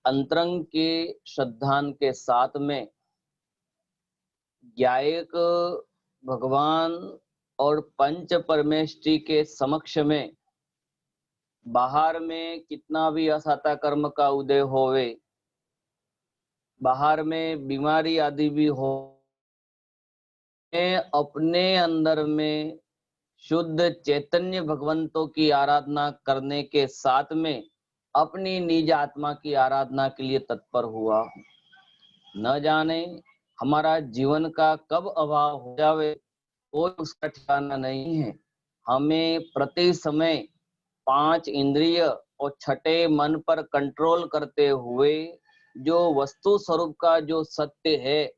अंतरंग के श्रद्धान के साथ में ज्ञायक भगवान और पंच परमेष्टि के समक्ष में बाहर में कितना भी असाता कर्म का उदय होवे, बाहर में बीमारी आदि भी हो, अपने अंदर में शुद्ध चैतन्य भगवंतों की आराधना करने के साथ में अपनी निज आत्मा की आराधना के लिए तत्पर हुआ। न जाने हमारा जीवन का कब अभाव हो जावे, कोई उसका ठिकाना नहीं है। हमें प्रति समय 5 इंद्रिय और छठे मन पर कंट्रोल करते हुए जो वस्तु स्वरूप का जो सत्य है,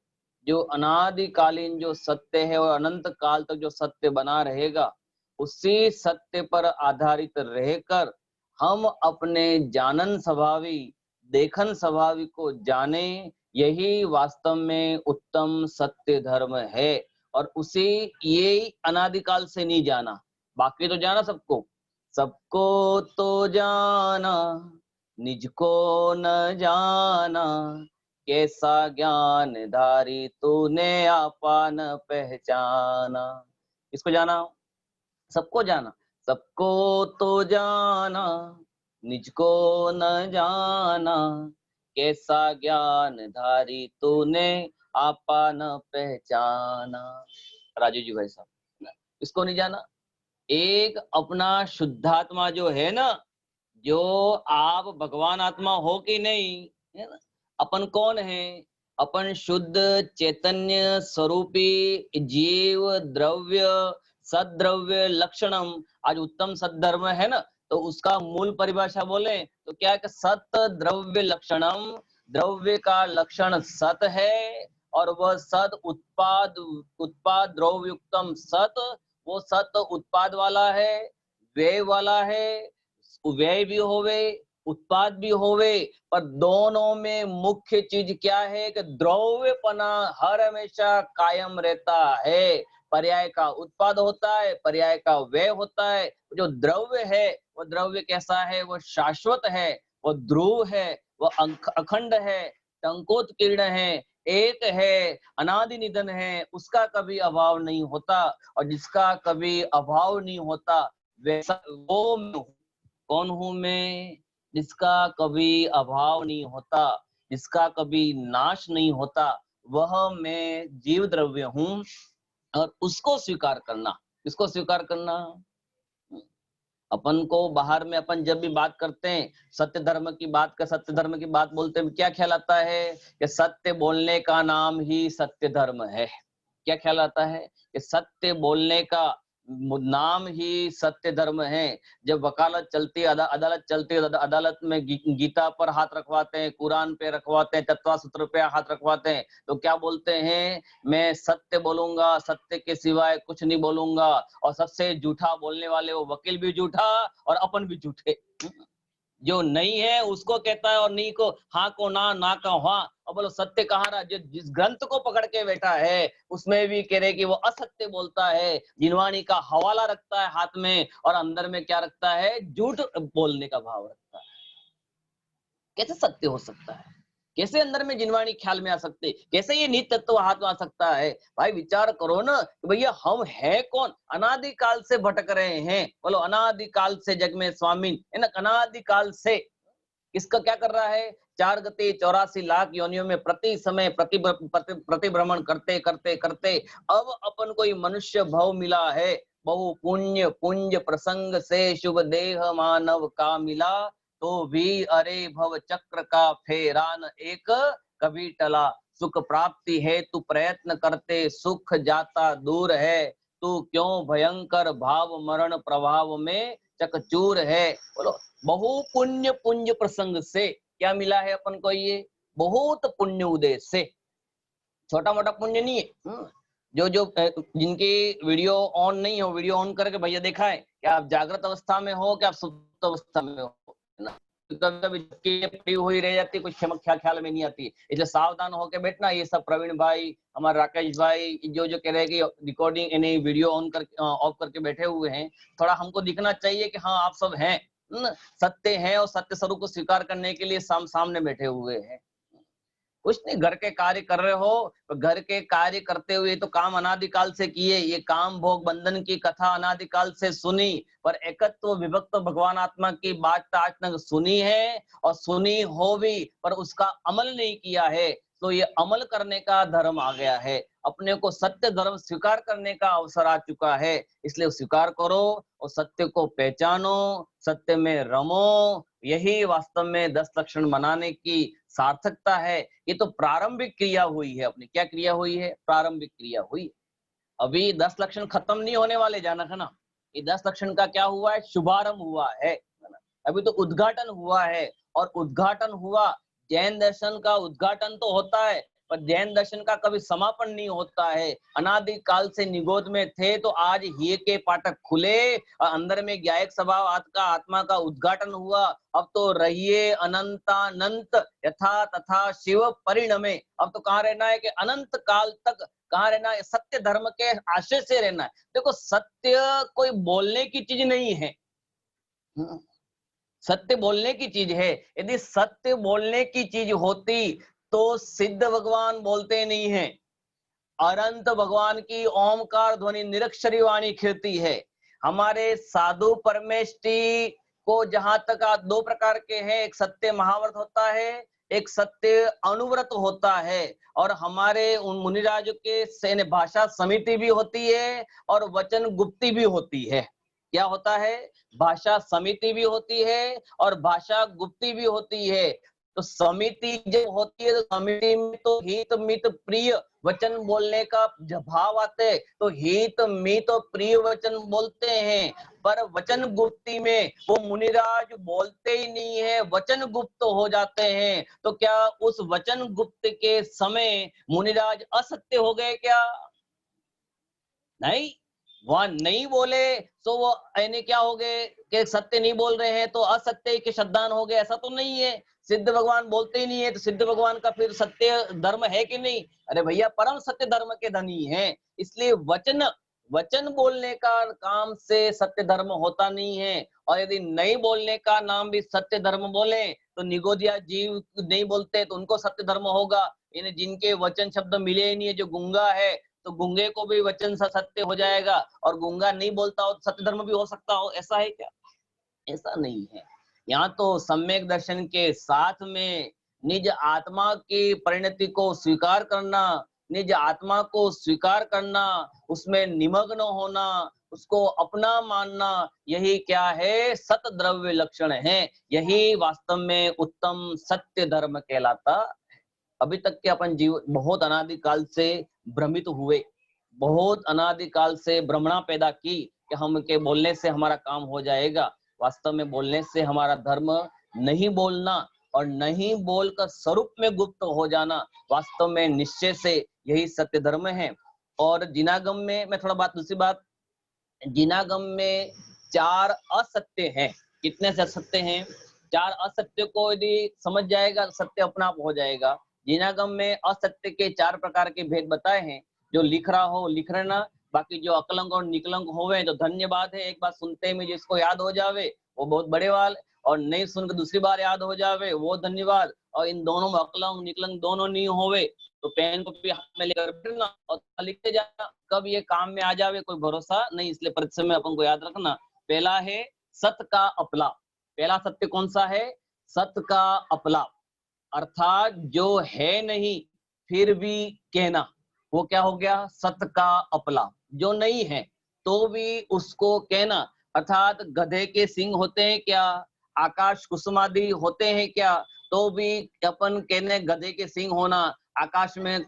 जो अनादिकालीन जो सत्य है और अनंत काल तक जो सत्य बना रहेगा, उसी सत्य पर आधारित रहकर हम अपने जानन स्वभावी, देखन स्वभावी को जाने, यही वास्तव में उत्तम सत्य धर्म है। और उसे ये अनादिकाल से नहीं जाना, बाकी तो जाना सबको, सबको तो जाना निजको न जाना, कैसा ज्ञान धारी तूने आपा न पहचाना। इसको जाना, सबको जाना, सबको तो जाना निजको न जाना, कैसा ज्ञान धारी तूने आपा न पहचाना। राजू जी भाई साहब, इसको नहीं जाना। एक अपना शुद्धात्मा जो है ना, जो आप भगवान आत्मा हो कि नहीं, है ना, अपन कौन है? अपन शुद्ध चैतन्य स्वरूपी जीव द्रव्य सद्द्रव्य लक्षणम। आज उत्तम सद्धर्म है ना, तो उसका मूल परिभाषा बोले तो क्या है कि सत द्रव्य लक्षणम, द्रव्य का लक्षण सत है और वह सत उत्पाद, उत्पाद द्रव्युक्तम सत, वो सत उत्पाद वाला है, व्यय वाला है, व्यय भी होवे उत्पाद भी होवे, पर दोनों में मुख्य चीज क्या है कि द्रव्यपना हर हमेशा कायम रहता है। पर्याय का उत्पाद होता है, पर्याय का व्यय होता है। जो द्रव्य है वो द्रव्य कैसा है? वो शाश्वत है, वो ध्रुव है, वो अखंड है, टंकोत्कीर्ण है, एक है, अनादि निधन है, उसका कभी अभाव नहीं होता। और जिसका कभी अभाव नहीं होता वैसा वो कौन हूं मैं? जिसका कभी अभाव नहीं होता, जिसका कभी नाश नहीं होता, वह मैं जीव द्रव्य हूं। और उसको स्वीकार करना, किसको स्वीकार करना? अपन को बाहर में अपन जब भी बात करते हैं सत्य धर्म की बात का, सत्य धर्म की बात बोलते हैं, क्या ख्याल आता है कि सत्य बोलने का नाम ही सत्य धर्म है। क्या ख्याल आता है कि सत्य बोलने का नाम ही सत्य धर्म है। जब वकालत चलती है, अदालत चलती है, अदालत में गीता पर हाथ रखवाते हैं, कुरान पे रखवाते हैं, तत्वा सूत्र पे हाथ रखवाते हैं, तो क्या बोलते हैं? मैं सत्य बोलूंगा, सत्य के सिवाय कुछ नहीं बोलूंगा। और सबसे झूठा बोलने वाले वो वकील भी झूठा और अपन भी झूठे। जो नहीं है उसको कहता है और नहीं को हाँ को ना, ना का हाँ। और बोलो सत्य कहाँ रहा? जो जिस ग्रंथ को पकड़ के बैठा है उसमें भी कह रहे कि वो असत्य बोलता है, जिनवाणी का हवाला रखता है हाथ में और अंदर में क्या रखता है? झूठ बोलने का भाव रखता है। कैसे सत्य हो सकता है? कैसे अंदर में जिनवाणी ख्याल में आ सकते? कैसे ये नित्य तत्व हाथ में आ सकता है? भाई विचार करो ना कि भैया हम है कौन? अनादिकाल से भटक रहे हैं। बोलो अनादिकाल से जग में स्वामी, है ना, अनादिकाल से इसका क्या कर रहा है? 4 गति 84 लाख योनियों में प्रति समय प्रतिभ्रमण करते करते करते अब अपन को मनुष्य भव मिला है। बहु पुण्य पुंज प्रसंग से शुभ देह मानव का मिला, तो भी अरे भव चक्र का फेरान एक कभी टला। सुख प्राप्ति है तू प्रयत्न करते सुख जाता दूर है, तू क्यों भयंकर भाव मरण प्रभाव में चकचूर है। बोलो बहु पुण्य पुंज प्रसंग से क्या मिला है अपन को? ये बहुत पुण्य उदय से, छोटा मोटा पुण्य नहीं है। जो जिनकी वीडियो ऑन नहीं हो, वीडियो ऑन करके भैया देखा है कि आप जागृत अवस्था में हो कि आप सुप्त अवस्था में हो, है ना। कभी पड़ी हुई रह जाती, कुछ ख्याल में नहीं आती, इसलिए सावधान होकर बैठना। ये सब प्रवीण भाई, हमारे राकेश भाई जो कह रहे हैं कि रिकॉर्डिंग यानी वीडियो ऑन कर ऑफ करके बैठे हुए हैं, थोड़ा हमको दिखना चाहिए कि हाँ आप सब हैं। सत्य है और सत्य स्वरूप को स्वीकार करने के लिए सामने बैठे हुए हैं। कुछ नहीं, घर के कार्य कर रहे हो, तो घर के कार्य करते हुए तो काम अनादिकाल से किए, ये काम भोग बंधन की कथा अनादिकाल से सुनी, पर एकत्व विभक्त भगवान आत्मा की बात आज तक सुनी है और सुनी हो भी, पर उसका अमल नहीं किया है। तो ये अमल करने का धर्म आ गया है, अपने को सत्य धर्म स्वीकार करने का अवसर आ चुका है। इसलिए स्वीकार करो और सत्य को पहचानो, सत्य में रमो। यही वास्तव में 10 लक्षण मनाने की सार्थकता है। ये तो प्रारंभिक क्रिया हुई है अपनी। क्या क्रिया हुई है? प्रारंभिक क्रिया हुई। अभी 10 लक्षण खत्म नहीं होने वाले, जाना है ना। ये 10 लक्षण का क्या हुआ है? शुभारंभ हुआ है ना? अभी तो उद्घाटन हुआ है, और उद्घाटन हुआ, जैन दर्शन का उद्घाटन तो होता है, पर जैन दर्शन का कभी समापन नहीं होता है। अनादि काल से निगोद में थे, तो आज ही के पाठक खुले और अंदर में ज्ञायक स्वभाव आत्मा का उद्घाटन हुआ। अब तो रहिए अनंतानंत यथा तथा शिव परिणमे। अब तो कहाँ रहना है कि अनंत काल तक कहाँ रहना है? सत्य धर्म के आश्रय से रहना है। देखो, सत्य कोई बोलने की चीज नहीं है, सत्य बोलने की चीज है। यदि सत्य बोलने की चीज होती तो सिद्ध भगवान बोलते नहीं है। अनंत भगवान की ओमकार ध्वनि निरक्षरी वाणी खिलती है। हमारे साधु परमेष्टि को जहां तक 2 प्रकार के हैं, एक सत्य महाव्रत होता है, एक सत्य अनुव्रत होता है। और हमारे उन मुनिराजों के सेन भाषा समिति भी होती है और वचन गुप्ती भी होती है। क्या होता है? भाषा समिति भी होती है और भाषा गुप्ती भी होती है। तो समिति जब होती है, तो समिति में तो हित मित प्रिय वचन बोलने का भाव आते हैं, तो हित मित और प्रिय वचन बोलते हैं। पर वचन गुप्ती में वो मुनिराज बोलते ही नहीं है, वचन गुप्त हो जाते हैं। तो क्या उस वचन गुप्त के समय मुनिराज असत्य हो गए क्या? नहीं, वहां नहीं बोले तो वो यानी क्या हो गए कि सत्य नहीं बोल रहे हैं तो असत्य के श्रद्धान हो गए, ऐसा तो नहीं है। सिद्ध भगवान बोलते ही नहीं है, तो सिद्ध भगवान का फिर सत्य धर्म है कि नहीं? अरे भैया, परम सत्य धर्म के धनी है। इसलिए वचन बोलने का काम से सत्य धर्म होता नहीं है। और यदि नहीं बोलने का नाम भी सत्य धर्म बोले, तो निगोदिया जीव नहीं बोलते तो उनको सत्य धर्म होगा। यानी जिनके वचन शब्द मिले ही नहीं है, जो गूंगा है, तो गूंगे को भी वचन सा सत्य हो जाएगा, और गूंगा नहीं बोलता हो तो सत्य धर्म भी हो सकता हो। ऐसा है क्या? ऐसा नहीं है। यहाँ तो सम्यक दर्शन के साथ में निज आत्मा की परिणति को स्वीकार करना, निज आत्मा को स्वीकार करना, उसमें निमग्न होना, उसको अपना मानना, यही क्या है? सत द्रव्य लक्षण है। यही वास्तव में उत्तम सत्य धर्म कहलाता। अभी तक के अपन जीव बहुत अनादिकाल से भ्रमित हुए, बहुत अनादिकाल से भ्रमणा पैदा की कि हम के बोलने से हमारा काम हो जाएगा। वास्तव में बोलने से हमारा धर्म नहीं बोलना, और नहीं बोलकर स्वरूप में गुप्त हो जाना, वास्तव में निश्चय से यही सत्य धर्म है। और जिनागम में मैं थोड़ा दूसरी बात, जिनागम में 4 असत्य हैं। कितने से असत्य हैं? 4 असत्य को यदि समझ जाएगा, सत्य अपना आप हो जाएगा। जिनागम में असत्य के 4 प्रकार के भेद बताए हैं। जो लिख रहा हो लिख लेना, बाकी जो अकलंक और निकलंक होवे तो धन्यवाद है। एक बार सुनते में जिसको याद हो जावे वो बहुत बड़े वाल, और नहीं सुनकर दूसरी बार याद हो जावे वो धन्यवाद। और इन दोनों में अकलंक निकलंक दोनों नहीं होवे तो पेन को भी हाथ में लेकर बैठना और लिखते जाना, कब ये काम में आ जावे कोई भरोसा नहीं। इसलिए परिचय में अपन को याद रखना। पहला है सत का अपलाप। पहला सत्य कौन सा है? सत का अपलाप, अर्थात जो है नहीं फिर भी कहना, वो क्या हो गया? सत का अपलाप। जो नहीं है तो भी उसको कहना, अर्थात गधे के सिंग होते हैं क्या? आकाश कुसुमादि होते हैं क्या? तो भी अपन कहने गधे के सिंग होना, आकाश में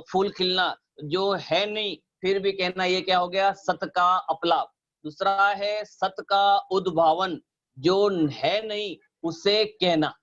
फूल खिलना, जो है नहीं फिर भी कहना, ये क्या हो गया? सत का अपलाप। दूसरा है सत का उद्भावन, जो है नहीं उसे कहना,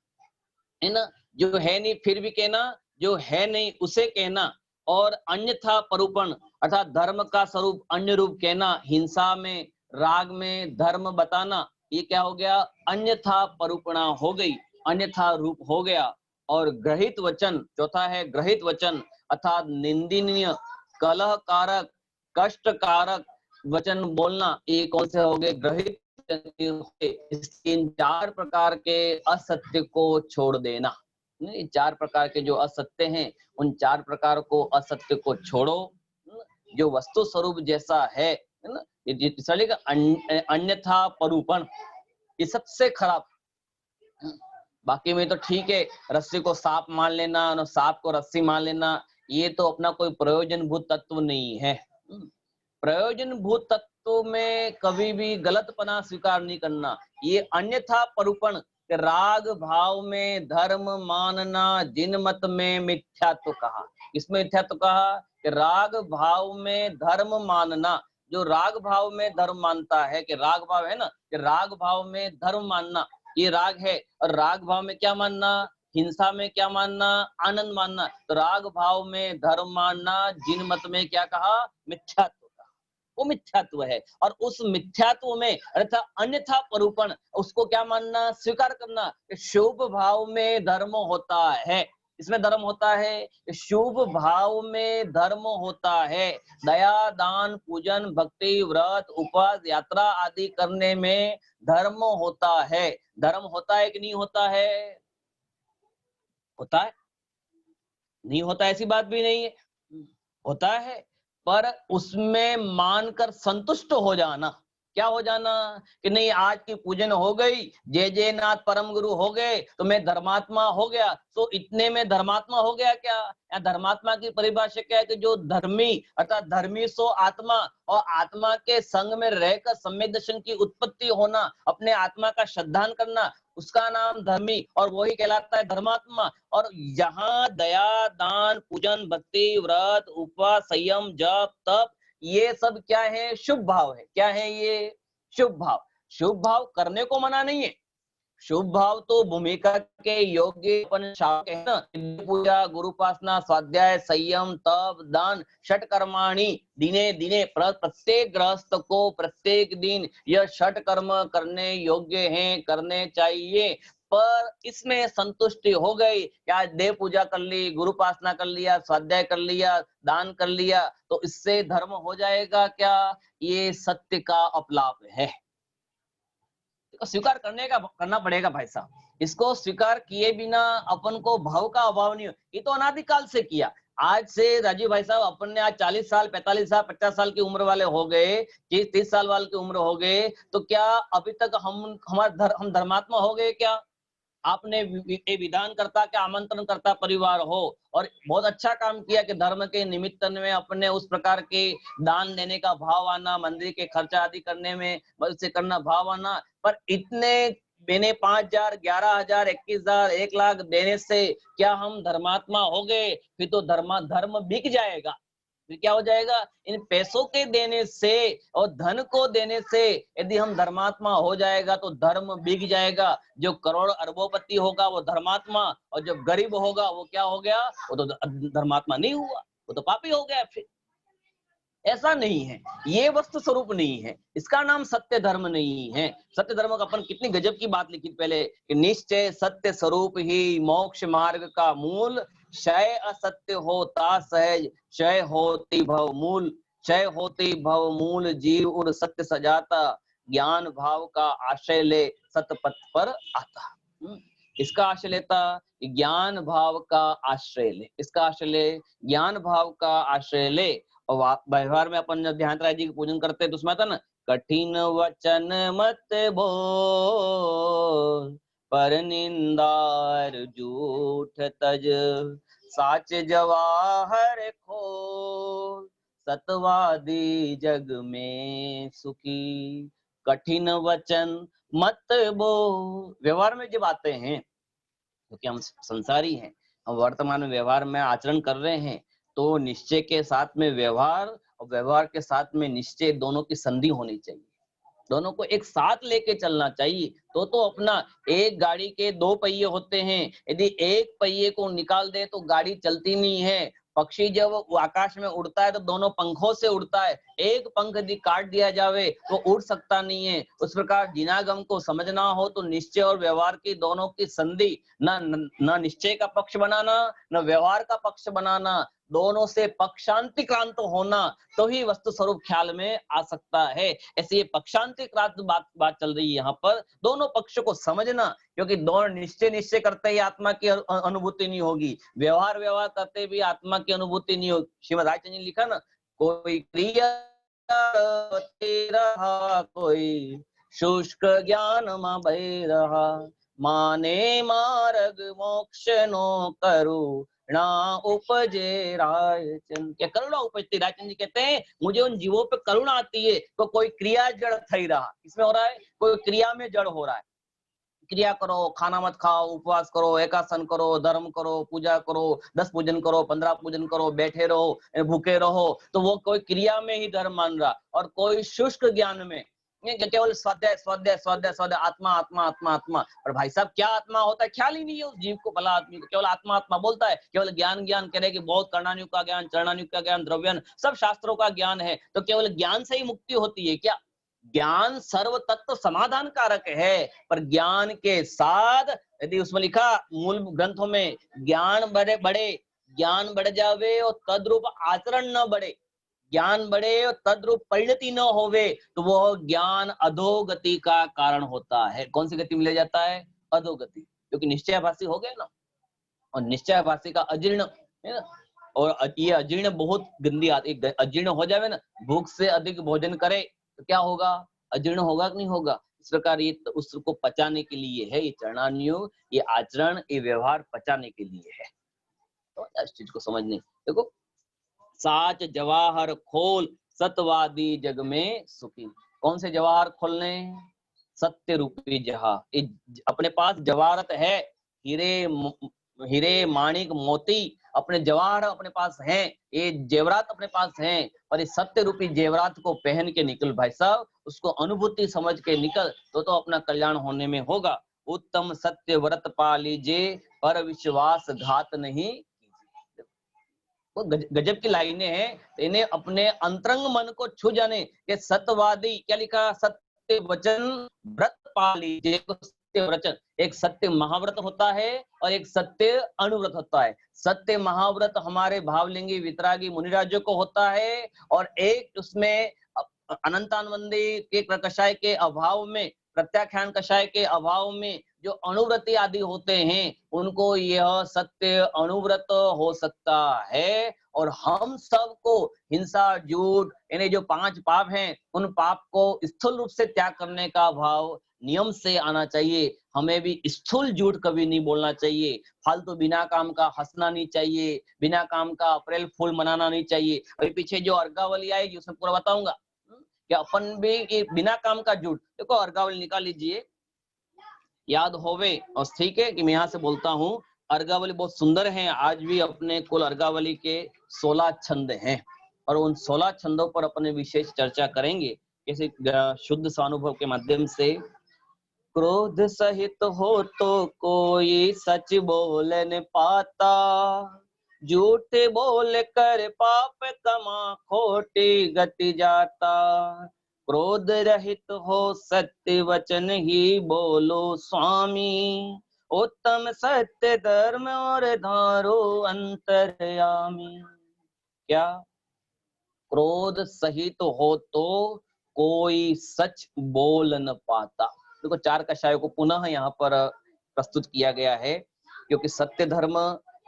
है ना? जो है नहीं फिर भी कहना, जो है नहीं उसे कहना। और अन्यथा परूपण, अर्थात धर्म का स्वरूप अन्य रूप कहना, हिंसा में राग में धर्म बताना, ये क्या हो गया? अन्यथा परूपणा हो गई, अन्यथा रूप हो गया। और ग्रहित वचन, चौथा है ग्रहित वचन, अर्थात निंदनीय, कलह कारक, कष्ट कारक वचन बोलना, ये कौन से हो गए? ग्रहित इन 4 प्रकार के असत्य को छोड़ देना। नहीं, 4 प्रकार के जो असत्य हैं, उन 4 प्रकार को असत्य को छोड़ो। जो वस्तु स्वरूप जैसा है ना? ये चलेगा। अन्यथा परूपण, ये सबसे खराब। बाकी में तो ठीक है, रस्सी को सांप मान लेना और सांप को रस्सी मान लेना, ये तो अपना कोई प्रयोजनभूत तत्व नहीं है। प्रयोजनभूत तत्व में कभी भी गलतपना स्वीकार नहीं करना। ये अन्यथा परूपण, राग भाव में धर्म मानना, जिन मत में मिथ्यात्व कहा। इसमें मिथ्यात्व कहा कि राग भाव में धर्म मानना। जो राग भाव में धर्म मानता है, कि राग भाव है ना, कि राग भाव में धर्म मानना, ये राग है। और राग भाव में क्या मानना? हिंसा में क्या मानना? आनंद मानना। तो राग भाव में धर्म मानना, जिन मत में क्या कहा? मिथ्यात्व कहा। वो मिथ्यात्व है। और उस मिथ्यात्व में अर्थात अन्यथा परूपण, उसको क्या मानना? स्वीकार करना। शुभ भाव में धर्म होता है, इसमें धर्म होता है। शुभ भाव में धर्म होता है। दया, दान, पूजन, भक्ति, व्रत, उपवास, यात्रा आदि करने में धर्म होता है। धर्म होता है कि नहीं होता है? होता है। नहीं होता ऐसी बात भी नहीं है, होता है। पर उसमें मानकर संतुष्ट हो जाना। क्या हो जाना? कि नहीं, आज की पूजन हो गई, जय जय नाथ परम गुरु हो गए, तो मैं धर्मात्मा हो गया। तो इतने में धर्मात्मा हो गया क्या? या धर्मात्मा की परिभाषा क्या है? कि जो धर्मी, अर्थात धर्मी सो आत्मा, और आत्मा के संग में रहकर सम्यक दर्शन की उत्पत्ति होना, अपने आत्मा का श्रद्धान करना, उसका नाम धर्मी, और वही कहलाता है धर्मात्मा। और यहाँ दया, दान, पूजन, भक्ति, व्रत, उपवास, संयम, जप, तप, ये सब क्या है? शुभ भाव है। क्या है ये? शुभ भाव। शुभ भाव करने को मना नहीं है। शुभ भाव तो भूमिका के योग्य अपन शावक है ना। पूजा, गुरुपासना, स्वाध्याय, संयम, तप, दान, षट कर्माणि दिने दिने, प्रत्येक गृहस्थ को प्रत्येक दिन यह षट कर्म करने योग्य हैं, करने चाहिए। पर इसमें संतुष्टि हो गई, क्या देव पूजा कर ली, गुरुपासना कर लिया, स्वाध्याय कर लिया, दान कर लिया, तो इससे धर्म हो जाएगा क्या? ये सत्य का अपलाप है। स्वीकार करना पड़ेगा भाई साहब। इसको स्वीकार किए बिना अपन को भाव का अभाव नहीं हो। ये तो अनादिकाल से किया। आज से राजीव भाई साहब, अपन ने आज 40 साल, 45 साल, 50 साल की उम्र वाले हो गए, 30 साल वाले की उम्र हो गए, तो क्या अभी तक हम धर्मात्मा हो गए क्या? आपने विधान करता के आमंत्रण करता परिवार हो, और बहुत अच्छा काम किया कि धर्म के निमित्त में अपने उस प्रकार के दान देने का भाव आना, मंदिर के खर्चा आदि करने में मदद से करना भाव आना। पर इतने मैंने 5,000, 11,000, 21,000, 1,00,000 देने से क्या हम धर्मात्मा हो गए? फिर तो धर्म बिक जाएगा। फिर क्या हो जाएगा? इन पैसों के देने से और धन को देने से यदि हम धर्मात्मा हो जाएगा तो धर्म बिक जाएगा। जो करोड़ अरबोपति होगा वो धर्मात्मा, और जो गरीब होगा वो क्या हो गया? वो तो धर्मात्मा नहीं हुआ, वो तो पापी हो गया। फिर ऐसा नहीं है, ये वस्तु स्वरूप नहीं है, इसका नाम सत्य धर्म नहीं है। सत्य धर्म का अपन कितनी गजब की बात लिखी पहले कि निश्चय सत्य स्वरूप ही मोक्ष मार्ग का मूल, क्षय असत्य होता सहज, क्षय होती भव मूल, क्षय होती भव मूल, जीव उर सत्य सजाता, ज्ञान भाव का आश्रय ले सतपथ पर आता। इसका आश्रय लेता, ज्ञान भाव का आश्रय ले, इसका आश्रय ले, ज्ञान भाव का आश्रय ले। और व्यवहार में अपन जब ध्यान राय जी की पूजन करते हैं तो उसमें आता ना, कठिन वचन मत बोल, पर निंदार झूठ तज, साच जवाहर खोल, सतवादी जग में सुखी, कठिन वचन मत बोल। व्यवहार में जब आते हैं, क्योंकि हम संसारी हैं, हम वर्तमान में व्यवहार में आचरण कर रहे हैं, तो निश्चय के साथ में व्यवहार और व्यवहार के साथ में निश्चय, दोनों की संधि होनी चाहिए, दोनों को एक साथ लेके चलना चाहिए। तो अपना एक गाड़ी के 2 पहिए होते हैं, यदि एक पहिए को निकाल दे तो गाड़ी चलती नहीं है। पक्षी जब आकाश में उड़ता है तो दोनों पंखों से उड़ता है, एक पंख यदि काट दिया जावे तो उड़ सकता नहीं है। उस प्रकार जिनागम को समझना हो तो निश्चय और व्यवहार की दोनों की संधि, न निश्चय का पक्ष बनाना, न व्यवहार का पक्ष बनाना, दोनों से पक्षांतिक्रांत होना तो ही वस्तु स्वरूप ख्याल में आ सकता है। ऐसे ये पक्षांतिक्रांत बात चल रही है यहाँ पर, दोनों पक्ष को समझना, क्योंकि दोनों निश्चय करते ही आत्मा की अनुभूति नहीं होगी, व्यवहार करते भी आत्मा की अनुभूति नहीं होगी। श्रीमद् रामचंद्र जी ने लिखा ना, कोई क्रिया करते रहा, कोई शुष्क ज्ञान में बह रहा, माने मार्ग मोक्ष नो करू ना उपजे रायचंद। क्या करुणा उपजती? रायचंद जी कहते हैं मुझे उन जीवों पे करुणा आती है तो कोई क्रिया जड़ थई रहा। इसमें हो रहा है, कोई क्रिया में जड़ हो रहा है। क्रिया करो, खाना मत खाओ, उपवास करो, एकासन करो, धर्म करो, पूजा करो, 10 पूजन करो, 15 पूजन करो, बैठे रहो, भूखे रहो, तो वो कोई क्रिया में ही धर्म मान रहा। और कोई शुष्क ज्ञान में केवल स्वाध्याय स्वाध्याय स्वाध्याय स्वाध्याय, आत्मा आत्मा आत्मा आत्मा। और भाई साहब क्या आत्मा होता है ख्याल ही नहीं है उस जीव को, भला आदमी को केवल आत्मा आत्मा बोलता है, केवल ज्ञान ज्ञान करे कि बहुत कर्णानुग का ज्ञान, चरणानुग का ज्ञान, द्रव्यन सब शास्त्रों का ज्ञान है। तो केवल ज्ञान से ही मुक्ति होती है क्या? ज्ञान सर्व तत्व समाधान कारक है, पर ज्ञान के साथ यदि उसमें लिखा मूल ग्रंथों में, ज्ञान बढ़े ज्ञान बढ़ जावे और तद्रूप आचरण न बढ़े, ज्ञान बढ़े और तद्रूप परिणति न होवे, तो वो ज्ञान अधोगति का कारण होता है। कौन सी गति में ले जाता है? अधोगति। क्योंकि निश्चयाभासी हो गया ना, और निश्चयाभासी का अजीर्ण है ना, और ये अजीर्ण बहुत गंदी आती है। अजीर्ण हो जावे ना, भूख से अधिक भोजन करे तो क्या होगा? अजीर्ण होगा कि नहीं होगा? इस प्रकार ये उसको पचाने के लिए है, ये चरणानुयोग, ये आचरण, ये व्यवहार पचाने के लिए है। तो इस चीज को समझने, देखो, साच जवाहर खोल सतवादी जग में सुखी। कौन से जवाहर खोलने? सत्य रूपी जहां। अपने पास जवाहरत है, हीरे माणिक मोती अपने जवाहर अपने पास हैं, ये जेवरात अपने पास हैं, और इस सत्य रूपी जेवरात को पहन के निकल भाई साहब, उसको अनुभूति समझ के निकल, तो अपना कल्याण होने में होगा। उत्तम सत्य व्रत पा लीजिए, पर विश्वास घात नहीं कीजिए। वो गजब की लाइनें हैं, इन्हें अपने अंतरंग मन को छू जाने के सत्यवादी, क्या लिखा? सत्य वचन व्रत पा लीजिए। सत्य वचन, एक सत्य महाव्रत होता है और एक सत्य अनुव्रत होता है। सत्य महाव्रत हमारे भावलिंगी वितरागी मुनिराजों को होता है, और एक उसमें अनंतानंदी के कषाय के अभाव में, प्रत्याख्यान कषाय के अभाव में जो अनुव्रति आदि होते हैं, उनको यह सत्य अनुव्रत हो सकता है। और हम सबको हिंसा, झूठ, यानी जो 5 पाप हैं, उन पाप को स्थूल रूप से त्याग करने का भाव नियम से आना चाहिए। हमें भी स्थूल झूठ कभी नहीं बोलना चाहिए, फालतू बिना काम का हंसना नहीं चाहिए, बिना काम का अप्रैल फूल मनाना नहीं चाहिए। अभी पीछे जो अर्घावली आएगी उसमें पूरा बताऊंगा कि अपन भी बिना काम का झूठ। देखो अर्घावली निकाल लीजिए, याद होवे, और ठीक है कि मैं यहाँ से बोलता हूँ। अर्घावली बहुत सुंदर है, आज भी अपने कुल अर्घावली के 16 छंद हैं, और उन 16 छंदों पर अपने विशेष चर्चा करेंगे, कैसे शुद्ध स्वानुभव के माध्यम से। क्रोध सहित हो तो कोई सच बोल न पाता, झूठ बोल कर पाप कमा खोटी गति जाता। क्रोध रहित हो सत्य वचन ही बोलो स्वामी, उत्तम सत्य धर्म और धारो अंतर्यामी। क्या? क्रोध सहित हो तो कोई सच बोल न पाता। देखो 4 कषायों को पुनः यहाँ पर प्रस्तुत किया गया है, क्योंकि सत्य धर्म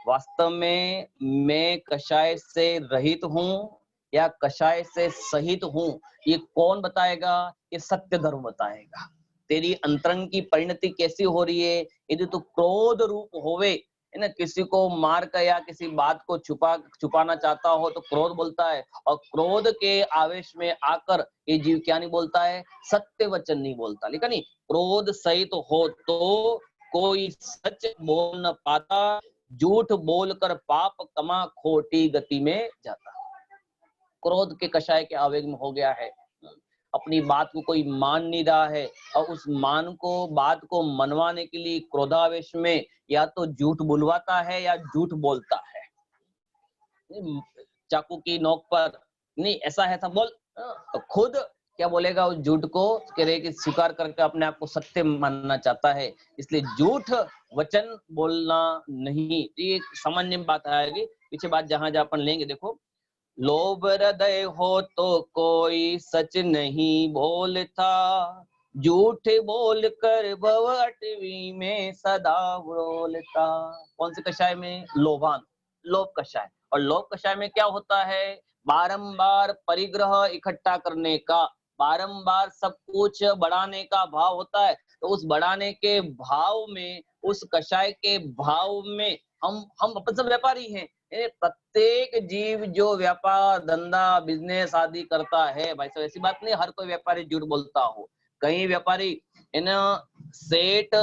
वास्तव में मैं कषाय से रहित हूँ या कषाय से सहित हूँ, ये कौन बताएगा? ये सत्य धर्म बताएगा। तेरी अंतरंग की परिणति कैसी हो रही है? यदि तू क्रोध रूप होवे, है ना, किसी को मार कर या किसी बात को छुपाना चाहता हो तो क्रोध बोलता है, और क्रोध के आवेश में आकर ये जीव क्या नहीं बोलता है? सत्य वचन नहीं बोलता। लेकिन नहीं, क्रोध सहित हो तो कोई सच बोल न पाता, झूठ बोलकर पाप कमा खोटी गति में जाता। क्रोध के कषाय के आवेग में हो गया है, अपनी बात को कोई मान नहीं रहा है, और उस बात को मनवाने के लिए क्रोधावेश में या तो झूठ बुलवाता है या झूठ बोलता है। चाकू की नोक पर नहीं ऐसा है, सब बोल, खुद क्या बोलेगा उस झूठ को, कह रहे कि स्वीकार करके अपने आप को सत्य मानना चाहता है, इसलिए झूठ वचन बोलना नहीं। ये एक सामान्य बात आएगी, पीछे बात जहां जहां अपन लेंगे। देखो, लोभ हृदय हो तो कोई सच नहीं बोलता, झूठ बोल कर भव अटवी में सदा रोलता। कौन से कषाय में? लोभान, लोभ कषाय। और लोभ कषाय में क्या होता है? बारंबार परिग्रह इकट्ठा करने का, बारंबार सब कुछ बढ़ाने का भाव होता है। तो उस बढ़ाने के भाव में, उस कषाय के भाव में हम अपन सब व्यापारी हैं। प्रत्येक जीव जो व्यापार धंधा बिजनेस आदि करता है, भाई साहब ऐसी बात नहीं हर कोई व्यापारी झूठ बोलता हो। कई व्यापारी इन सेठ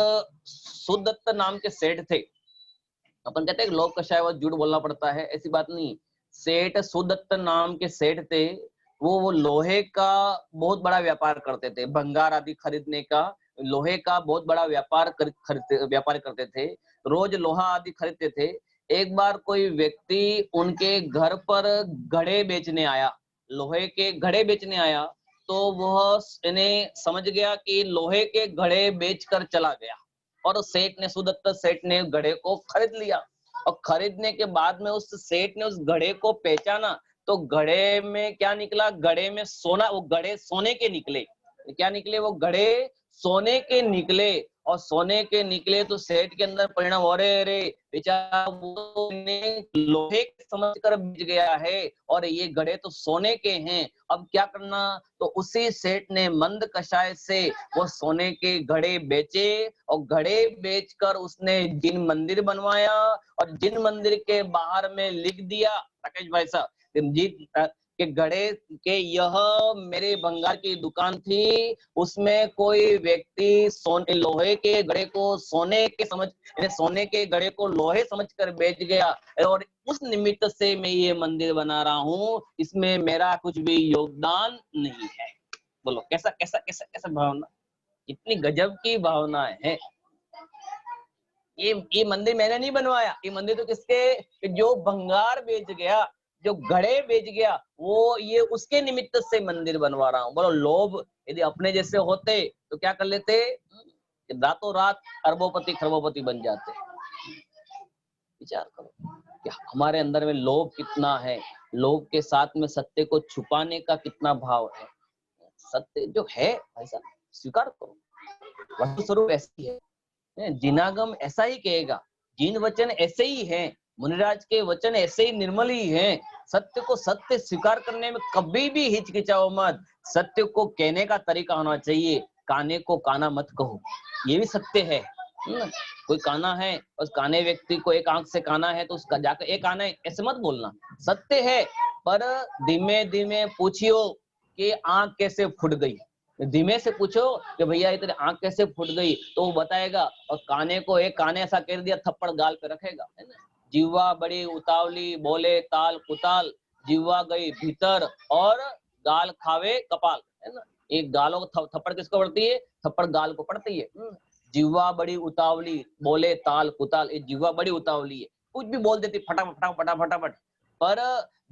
सुदत्त नाम के सेठ थे। अपन कहते हैं लोभ कषाय व झूठ बोलना पड़ता है, ऐसी बात नहीं। सेठ सुदत्त नाम के सेठ थे, वो लोहे का बहुत बड़ा व्यापार करते थे, भंगार आदि खरीदने का, लोहे का बहुत बड़ा व्यापार करते थे। रोज लोहा आदि खरीदते थे। एक बार कोई व्यक्ति उनके घर पर घड़े बेचने आया, लोहे के घड़े बेचने आया, तो वह इन्हें समझ गया कि लोहे के घड़े बेचकर चला गया, और सेठ ने, सुदत्त सेठ ने घड़े को खरीद लिया। और खरीदने के बाद में उस सेठ ने उस घड़े को पहचाना, तो घड़े में क्या निकला? घड़े में सोना, वो घड़े सोने के निकले। क्या निकले? वो घड़े सोने के निकले। और सोने के निकले तो सेठ के अंदर परिणाम, अरे अरे बेचारा वो लोहे समझ कर बिक गया है और ये घड़े तो सोने के हैं, अब क्या करना? तो उसी सेठ ने मंद कषाय से वो सोने के घड़े बेचे, और घड़े बेचकर उसने जिन मंदिर बनवाया, और जिन मंदिर के बाहर में लिख दिया, राकेश भाई साहब जी, के घड़े के यह मेरे भंगार की दुकान थी, उसमें कोई व्यक्ति सोने लोहे के घड़े को सोने के समझ, सोने के घड़े को लोहे समझकर बेच गया, और उस निमित्त से मैं ये मंदिर बना रहा हूँ, इसमें मेरा कुछ भी योगदान नहीं है। बोलो कैसा कैसा कैसा कैसा भावना, इतनी गजब की भावना है। ये मंदिर मैंने नहीं बनवाया, ये मंदिर तो किसके? जो भंगार बेच गया, जो घड़े बेच गया, वो ये उसके निमित्त से मंदिर बनवा रहा हूँ। बोलो लोभ यदि अपने जैसे होते तो क्या कर लेते? रातों रात अरबोपति खरबोपति बन जाते। विचार करो कि हमारे अंदर में लोभ कितना है, लोभ के साथ में सत्य को छुपाने का कितना भाव है। सत्य जो है भाई साहब स्वीकार करो, वस्तु स्वरूप ऐसी है, जिनागम ऐसा ही कहेगा, जिन वचन ऐसे ही हैं, मुनिराज के वचन ऐसे ही निर्मल ही हैं। सत्य को सत्य स्वीकार करने में कभी भी हिचकिचाओ मत, सत्य को कहने का तरीका होना चाहिए, काने को काना मत कहो, ये भी सत्य है। कोई काना है, उस काने व्यक्ति को एक आंख से काना है तो उसका जाकर एक काना है ऐसे मत बोलना, सत्य है। पर धीमे धीमे पूछियो कि आंख कैसे फूट गई, धीमे से पूछो कि भैया ये तेरी आंख कैसे फूट गई, तो वो बताएगा। और काने को एक काने ऐसा कर दिया, थप्पड़ गाल पे रखेगा, है ना। जीवा बड़ी उतावली बोले ताल कुताल, जीवा गई भीतर और गाल खावे कपाल, है ना। एक गालों को थप्पड़ किसको पड़ती है? थप्पड़ गाल को पड़ती है। जीवा बड़ी उतावली बोले ताल कुताल, ये जीवा बड़ी उतावली है, कुछ भी बोल देती फटाफट फटाफट, पर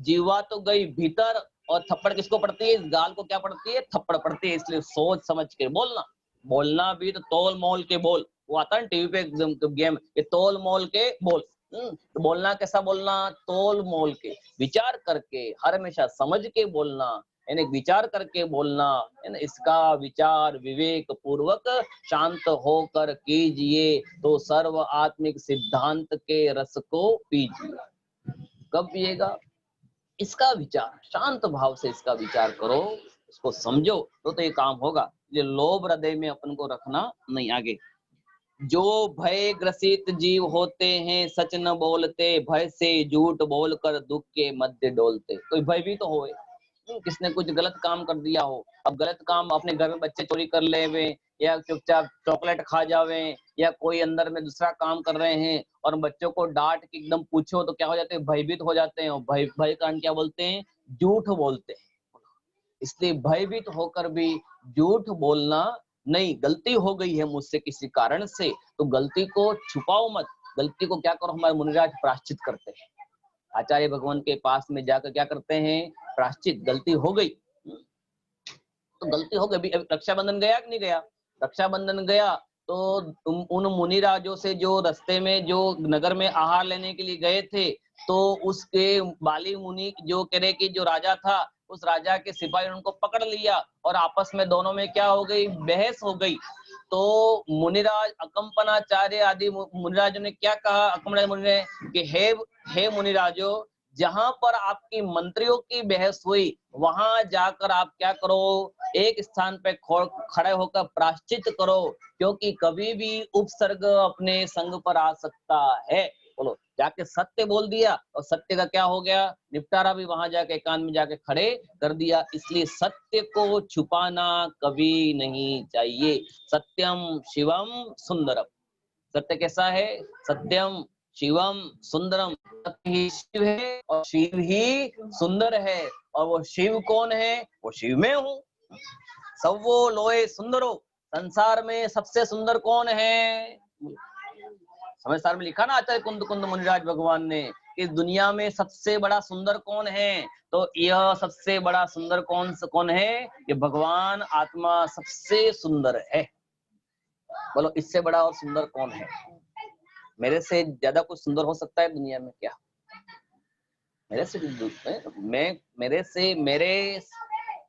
जीवा तो गई भीतर, और थप्पड़ किसको पड़ती है? इस गाल को क्या पड़ती है? थप्पड़ पड़ती है। इसलिए सोच समझ के बोलना, बोलना भी तो तोल मोल के बोल, वो आता है टीवी पे एकदम गेम, ये तोल मोल के बोल। तो बोलना कैसा बोलना? तोल मोल के, विचार करके, हर हमेशा समझ के बोलना, यानी विचार करके बोलना, है ना। इसका विचार विवेक पूर्वक शांत होकर कीजिए तो सर्व आत्मिक सिद्धांत के रस को पीजिए। कब पिएगा? इसका विचार शांत भाव से इसका विचार करो, इसको समझो तो ये काम होगा। ये लोभ हृदय में अपन को रखना नहीं। आगे, जो भय ग्रसित जीव होते हैं सच न बोलते, भय से झूठ बोलकर दुख के मध्य डोलते। कोई भय भी तो होए, किसने कुछ गलत काम कर दिया हो, अब गलत काम अपने घर में बच्चे चोरी कर ले वे, या चुपचाप चॉकलेट खा जावे, या कोई अंदर में दूसरा काम कर रहे हैं, और बच्चों को डांट के एकदम पूछो तो क्या हो जाते हैं? भयभीत हो जाते हैं। भय भय कारण क्या बोलते हैं? झूठ बोलते हैं। इसलिए भयभीत होकर भी झूठ बोलना नहीं। गलती हो गई है मुझसे किसी कारण से, तो गलती को छुपाओ मत, गलती को क्या करो, हमारे मुनिराज प्रायश्चित करते हैं। आचार्य भगवान के पास में जाकर क्या करते हैं? प्रायश्चित। गलती हो गई तो गलती हो गई। अभी रक्षाबंधन गया कि नहीं गया? रक्षाबंधन गया तो उन मुनिराजों से जो रास्ते में जो नगर में आहार लेने के लिए गए थे, तो उसके बाली मुनि जो कह रहे कि जो राजा था, उस राजा के सिपाही उनको पकड़ लिया और आपस में दोनों में क्या हो गई, बहस हो गई। तो मुनिराज अकंपनाचार्य आदि मुनिराजों ने क्या कहा, अकंपनाचार्य मुनि ने कि हे मुनिराजो, जहां पर आपकी मंत्रियों की बहस हुई, वहां जाकर आप क्या करो, एक स्थान पे खड़े होकर प्रायश्चित करो, क्योंकि कभी भी उपसर्ग अपने संग पर आ सकता है। बोलो, जाके सत्य बोल दिया और सत्य का क्या हो गया, निपटारा भी वहां जाके एकांत में जाके खड़े कर दिया। इसलिए सत्य को छुपाना कभी नहीं चाहिए। सत्यम शिवम सुंदरम। सत्य कैसा है? सत्यम शिवम सुंदरम। सत्य ही शिव है और शिव ही सुंदर है। और वो शिव कौन है? वो शिव में हूँ। सब वो लोए सुंदरो, संसार में सबसे सुंदर कौन है? समाचार में लिखा ना आचार्य कुंद कुंद मुनिराज भगवान ने, इस दुनिया में सबसे बड़ा सुंदर कौन है? तो यह सबसे बड़ा सुंदर कौन है? ये भगवान आत्मा सबसे सुंदर है। बोलो, इससे बड़ा और सुंदर कौन है? मेरे से ज्यादा कुछ सुंदर हो सकता है दुनिया में क्या? मेरे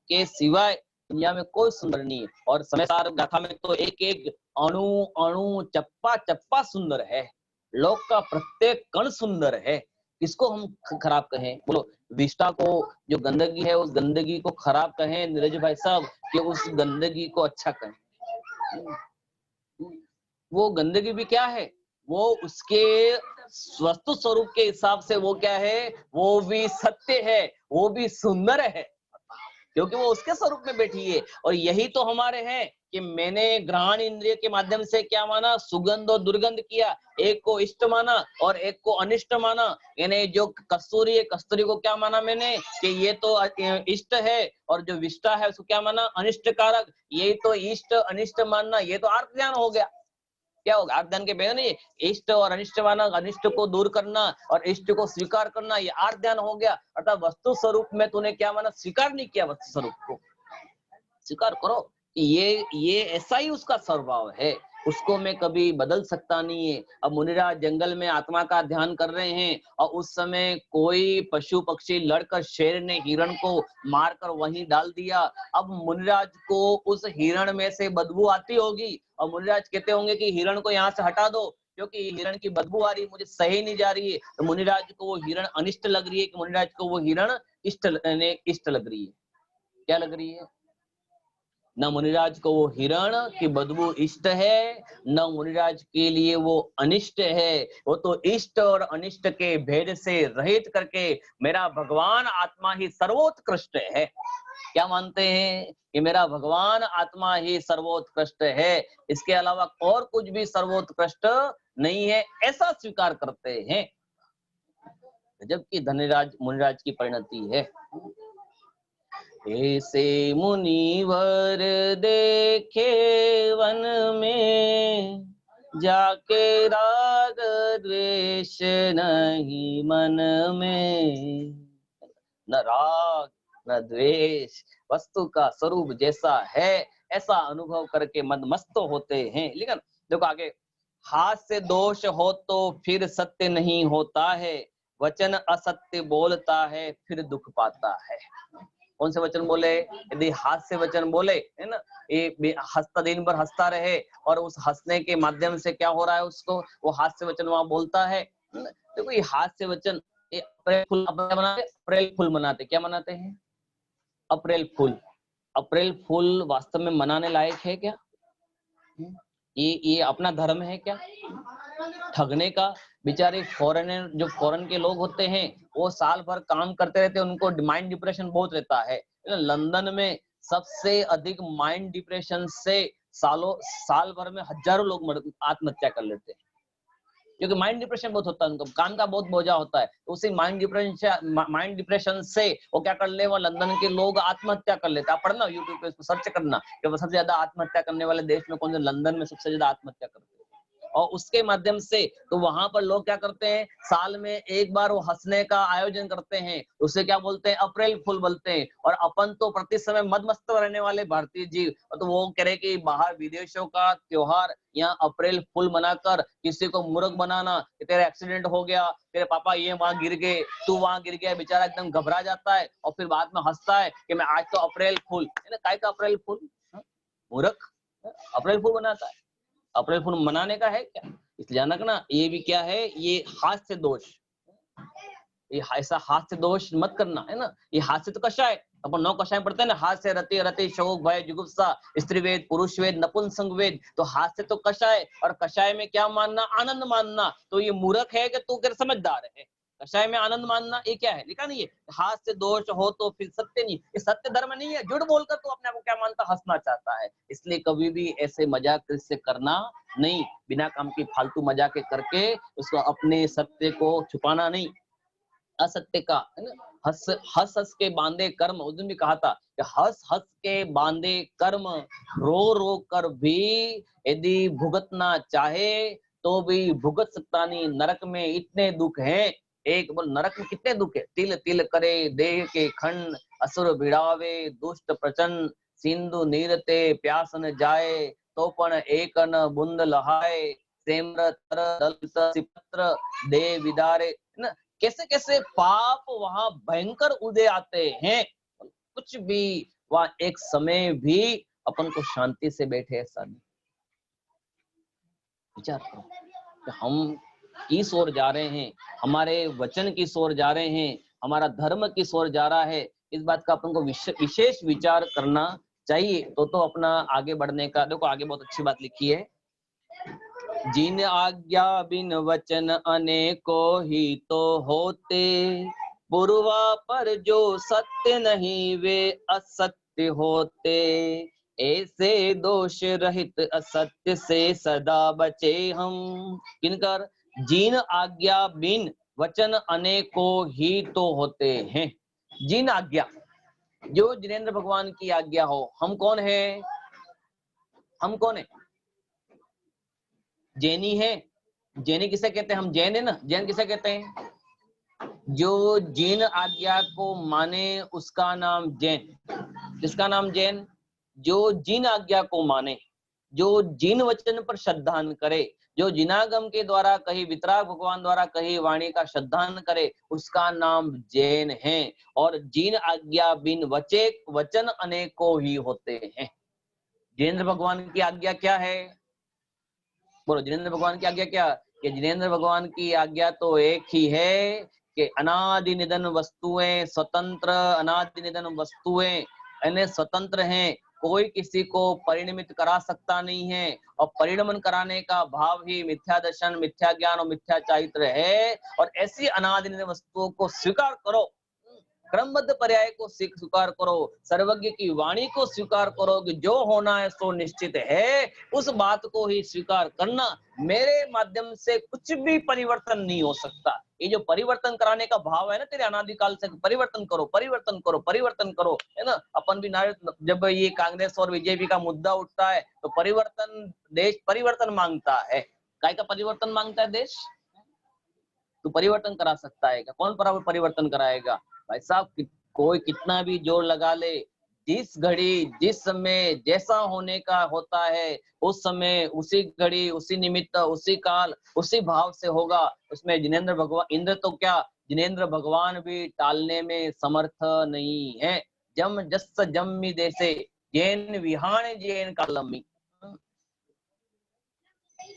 के सिवाय दुनिया में कोई सुंदर नहीं है। और समय गाथा में तो एक एक अणु अणु चप्पा चप्पा सुंदर है। लोक का प्रत्येक कण सुंदर है। किसको हम खराब कहें? बोलो, विष्टा को जो गंदगी है उस गंदगी को खराब कहें नीरज भाई साहब, कि उस गंदगी को अच्छा कहें? वो गंदगी भी क्या है? वो उसके वस्तु स्वरूप के हिसाब से वो क्या है? वो भी सत्य है, वो भी सुंदर है, क्योंकि वो उसके स्वरूप में बैठी है। और यही तो हमारे हैं कि मैंने ग्रहण इंद्रिय के माध्यम से क्या माना? सुगंध और दुर्गंध किया। एक को इष्ट माना और एक को अनिष्ट माना। यानी जो कस्तूरी है, कस्तूरी को क्या माना मैंने? कि ये तो इष्ट है, और जो विष्टा है उसको क्या माना? अनिष्ट कारक। यही तो इष्ट अनिष्ट मानना, ये तो अर्थ ज्ञान हो गया। क्या होगा? अर्थ ज्ञान के भेद नहीं, इष्ट और अनिष्ट माना, अनिष्ट को दूर करना और इष्ट को स्वीकार करना, ये अर्थ ज्ञान हो गया। अर्थात वस्तु स्वरूप में तूने क्या माना? स्वीकार नहीं किया। वस्तु स्वरूप को स्वीकार करो कि ये ऐसा ही उसका स्वभाव है, उसको मैं कभी बदल सकता नहीं है। अब मुनिराज जंगल में आत्मा का ध्यान कर रहे हैं और उस समय कोई पशु पक्षी लड़कर शेर ने हिरण को मारकर वहीं डाल दिया। अब मुनिराज को उस हिरण में से बदबू आती होगी और मुनिराज कहते होंगे कि हिरण को यहाँ से हटा दो, क्योंकि हिरण की बदबू आ रही है, मुझे सही नहीं जा रही है। तो मुनिराज को वो हिरण अनिष्ट लग रही है कि मुनिराज को वो हिरण इष्ट लग रही है? क्या लग रही है? न मुनिराज को वो हिरण की बदबू इष्ट है, न मुनिराज के लिए वो अनिष्ट है। वो तो इष्ट और अनिष्ट के भेद से रहित करके मेरा भगवान आत्मा ही सर्वोत्कृष्ट है। क्या मानते हैं? कि मेरा भगवान आत्मा ही सर्वोत्कृष्ट है, इसके अलावा और कुछ भी सर्वोत्कृष्ट नहीं है, ऐसा स्वीकार करते हैं। जबकि धनराज मुनिराज की परिणति है। ऐसे मुनिवर देखे वन में, जाके राग द्वेष नहीं मन में। न राग न द्वेष, वस्तु का स्वरूप जैसा है ऐसा अनुभव करके मदमस्त होते हैं। लेकिन देखो आगे, हाथ से दोष हो तो फिर सत्य नहीं होता है, वचन असत्य बोलता है फिर दुख पाता है। कौन से वचन बोले? यदि हाथ से वचन बोले, है ना, ये हंसता दिन भर हंसता रहे और उस हंसने के माध्यम से क्या हो रहा है उसको, वो हाथ से वचन वहां बोलता है। देखो ये हाथ से वचन, ये अप्रैल फूल मनाते, अप्रैल फूल मनाते, क्या मनाते हैं? अप्रैल फूल। अप्रैल फूल वास्तव में मनाने लायक है क्या? ये अपना धर्म है क्या? ठगने का। बेचारे फॉरेनर, जो फॉरेन के लोग होते हैं, वो साल भर काम करते रहते हैं, उनको माइंड डिप्रेशन बहुत रहता है। लंदन में सबसे अधिक माइंड डिप्रेशन से साल भर में हजारों लोग आत्महत्या कर लेते हैं, क्योंकि माइंड डिप्रेशन बहुत होता है उनको, काम का बहुत बोझा होता है। तो उसी माइंड डिप्रेशन से वो क्या कर ले, वो लंदन के लोग आत्महत्या कर लेते हैं। आप पढ़ना यूट्यूब पे, सर्च करना कि वो सबसे ज्यादा आत्महत्या करने वाले देश में कौन से, लंदन में सबसे ज्यादा आत्महत्या करते हैं। और उसके माध्यम से तो वहां पर लोग क्या करते हैं, साल में एक बार वो हंसने का आयोजन करते हैं, उसे क्या बोलते हैं, अप्रैल फूल बोलते हैं। और अपन तो प्रति समय मदमस्त रहने वाले भारतीय जीव, तो वो कह रहे कि बाहर विदेशों का त्योहार यहाँ अप्रैल फूल मनाकर किसी को मूर्ख बनाना कि तेरा एक्सीडेंट हो गया, तेरे पापा ये वहां गिर गए, तू वहां गिर गया, बेचारा एकदम घबरा जाता है और फिर बाद में हंसता है कि मैं आज तो अप्रैल फूल, काय का अप्रैल फूल, मूर्ख, अप्रैल फूल बनाता है। अप्रैल फूल मनाने का है क्या? इसलिए जानक ना, ये भी क्या है, ये हास्य दोष, ये ऐसा हास्य दोष मत करना, है ना। ये हास्य तो कषाय, अपन 9 कषाय पढ़ते हैं ना, हास्य, रति, रति, शोक, भय, जुगुप्सा, स्त्री वेद, पुरुष वेद, नपुंसक वेद। तो हास्य तो कषाय, और कषाय में क्या मानना, आनंद मानना। तो ये मूर्ख है कि तू समझदार है। कषाय में आनंद मानना, ये क्या है, लिखा नहीं है। हास्य दोष हो तो फिर सत्य नहीं, ये सत्य धर्म नहीं है। झूठ बोलकर तू अपने आप को क्या मानता, हंसना चाहता है। इसलिए कभी भी ऐसे मजाक से करना नहीं, बिना काम की फालतू मजाक करके उसको अपने सत्य को छुपाना नहीं, असत्य का, है ना। हंस हंस हंस के बांधे कर्म, उस दिन भी कहा था कि हंस हंस के बांधे कर्म, रो रो कर भी यदि भुगतना चाहे तो भी भुगत सकता नहीं। नरक में इतने दुख हैं, एक बोल, नरक में कितने दुख है, तिल तिल करे देह के खंड, असुर भिड़ावे दुष्ट प्रचंड, सिंधु नीरते प्यासन जाए, तो पण एक न बूंद लहाए, सेम्र तर दलित सिपत्र दे विदारे, है ना। कैसे कैसे पाप वहां भयंकर उदय आते हैं, कुछ भी वहां एक समय भी अपन को शांति से बैठे ऐसा नहीं। विचार करो कि हम किस ओर जा रहे हैं, हमारे वचन किस ओर जा रहे हैं, हमारा धर्म किस ओर जा रहा है, इस बात का अपन को विशेष विचार करना चाहिए। तो अपना आगे बढ़ने का, देखो आगे बहुत अच्छी बात लिखी है, जिन आज्ञा बिन वचन अनेको ही तो होते, पूर्वा पर जो सत्य नहीं वे असत्य होते, ऐसे दोष रहित असत्य से सदा बचे हम। किनकर, जिन आज्ञा बिन वचन अनेको ही तो होते हैं। जिन आज्ञा, जो जिनेंद्र भगवान की आज्ञा हो। हम कौन है, हम कौन है, जैनी है। जैनी किसे कहते हैं, हम जैन है ना। जैन किसे कहते हैं, जो जिन आज्ञा को माने उसका नाम जैन। किसका नाम जैन, जो जिन आज्ञा को माने, जो जिन वचन पर श्रद्धान करे, जो जिनागम के द्वारा कही, वितराग भगवान द्वारा कही वाणी का श्रद्धान करे, उसका नाम जैन है। और जिन आज्ञा बिन वचे वचन अनेकों ही होते हैं। जिनेंद्र भगवान की आज्ञा क्या है, बोलो, जिनेंद्र भगवान की आज्ञा क्या, कि जिनेंद्र भगवान की आज्ञा तो एक ही है कि अनादि निधन वस्तुएं स्वतंत्र, अनादि निधन वस्तुएं यानी स्वतंत्र हैं, कोई किसी को परिणमित करा सकता नहीं है। और परिणमन कराने का भाव ही मिथ्या दर्शन, मिथ्या ज्ञान और मिथ्या चारित्र है। और ऐसी अनादि निधन वस्तुओं को स्वीकार करो, क्रमबद्ध पर्याय को स्वीकार करो, सर्वज्ञ की वाणी को स्वीकार करो कि जो होना है सो निश्चित है, उस बात को ही स्वीकार करना। मेरे माध्यम से कुछ भी परिवर्तन नहीं हो सकता। ये जो परिवर्तन कराने का भाव है ना तेरे अनादिकाल से, परिवर्तन करो, परिवर्तन करो, परिवर्तन करो, है ना। अपन भी जब ये कांग्रेस और बीजेपी का मुद्दा उठता है तो परिवर्तन, देश परिवर्तन मांगता है। काय का परिवर्तन मांगता है देश, तू परिवर्तन करा सकता है क्या, कौन परिवर्तन कराएगा। भाई साहब, कोई कितना भी जोर लगा ले, जिस घड़ी जिस समय जैसा होने का होता है, उस समय उसी घड़ी उसी निमित्त उसी काल उसी भाव से होगा। उसमें जिनेंद्र भगवान, इंद्र तो क्या, जिनेंद्र भगवान भी टालने में समर्थ नहीं है। जम जस जम्मी देसे जैन विहाण जैन कालमी।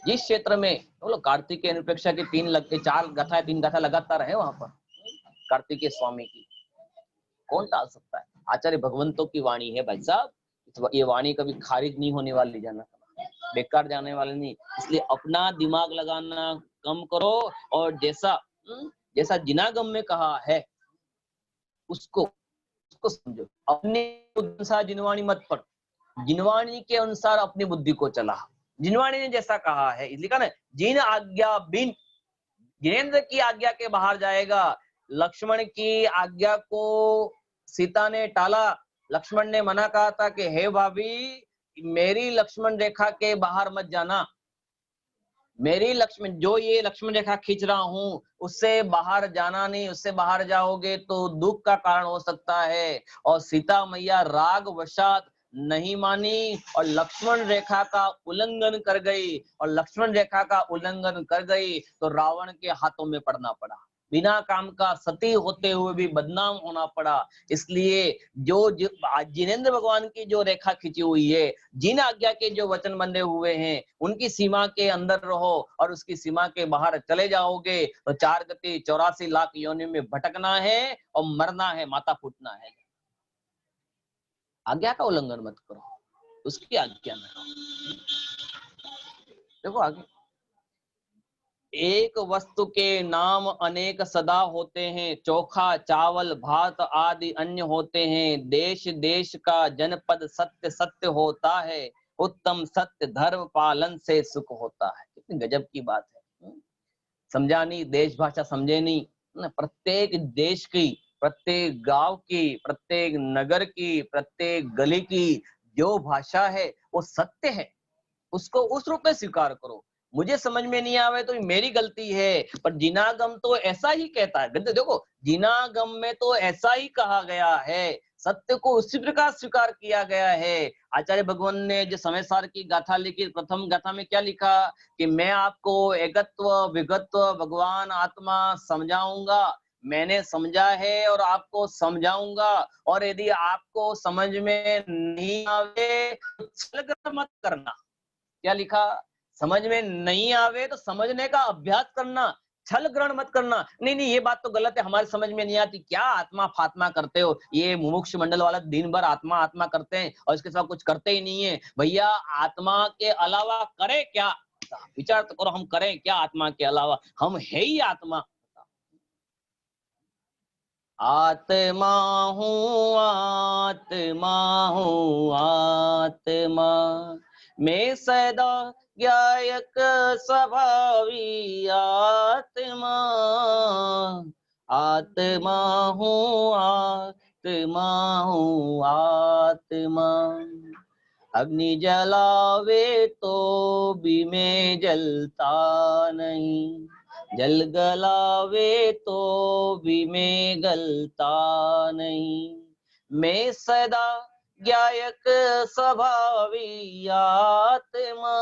जिस क्षेत्र में बोलो कार्तिकेय अनुप्रेक्षा की 4 गाथा 3 गाथा लगातार है वहां पर कार्तिकेय स्वामी की, कौन टाल सकता है। आचार्य भगवंतों की वाणी है भाई साहब, ये वाणी कभी खारिज नहीं होने वाली, जाना बेकार जाने वाली नहीं। इसलिए अपना दिमाग लगाना कम करो और जैसा जिनागम में कहा है उसको समझो। अपने अनुसार जिनवाणी मत पढ़, जिनवाणी के अनुसार अपनी बुद्धि को चला। जिनवाणी ने जैसा कहा है, इसलिए कहा ना, जिन आज्ञा बिन, जिनेंद्र की आज्ञा के बाहर जाएगा। लक्ष्मण की आज्ञा को सीता ने टाला। लक्ष्मण ने मना कहा था कि हे भाभी, मेरी लक्ष्मण रेखा के बाहर मत जाना। मेरी लक्ष्मण, जो ये लक्ष्मण रेखा खींच रहा हूं उससे बाहर जाना नहीं, उससे बाहर जाओगे तो दुख का कारण हो सकता है। और सीता मैया राग वशात नहीं मानी और लक्ष्मण रेखा का उल्लंघन कर गई, और लक्ष्मण रेखा का उल्लंघन कर गई तो रावण के हाथों में पड़ना पड़ा, बिना काम का सती होते हुए भी बदनाम होना पड़ा। इसलिए जिनेंद्र भगवान की जो रेखा खींची हुई है, जिन आज्ञा के जो वचन बंधे हुए हैं, उनकी सीमा के अंदर रहो और उसकी सीमा के बाहर चले जाओगे तो 4 गति 84 लाख योनि में भटकना है और मरना है, माता फूटना है। आज्ञा का उल्लंघन मत करो, उसकी आज्ञा में रहो। देखो आगे, एक वस्तु के नाम अनेक सदा होते हैं, चोखा चावल भात आदि अन्य होते हैं। देश देश का जनपद सत्य सत्य होता है, उत्तम सत्य धर्म पालन से सुख होता है। कितनी गजब की बात है। समझा नहीं, देश भाषा समझे नहीं। प्रत्येक देश की, प्रत्येक गांव की, प्रत्येक नगर की, प्रत्येक गली की जो भाषा है वो सत्य है, उसको उस रूप में स्वीकार करो। मुझे समझ में नहीं आवे तो मेरी गलती है, पर जिनागम तो ऐसा ही कहता है। देखो, जिनागम में तो ऐसा ही कहा गया है, सत्य को उसी प्रकार स्वीकार किया गया है। आचार्य भगवान ने जो समय सार की गाथा लिखी, प्रथम गाथा में क्या लिखा कि मैं आपको एकत्व विगत्व भगवान आत्मा समझाऊंगा, मैंने समझा है और आपको समझाऊंगा, और यदि आपको समझ में नहीं आवे तो छल मत करना। क्या लिखा? समझ में नहीं आवे तो समझने का अभ्यास करना, छल ग्रहण मत करना। नहीं नहीं, ये बात तो गलत है, हमारी समझ में नहीं आती, क्या आत्मा फात्मा करते हो, ये मुमुक्ष मंडल वाला दिन भर आत्मा आत्मा करते हैं और इसके साथ कुछ करते ही नहीं है। भैया आत्मा के अलावा करे क्या? विचार तो करो, हम करें क्या आत्मा के अलावा? हम है ही आत्मा। आत्मा हूँ आत्मा हूँ आत्मा, मैं सदा ज्ञायक स्वभावी आत्मा। आत्मा हूँ आत्मा हूँ आत्मा, अग्नि जलावे तो भी मैं जलता नहीं, जल गलावे तो भी मैं गलता नहीं। मैं सदा ज्ञायक स्वभावी आत्मा,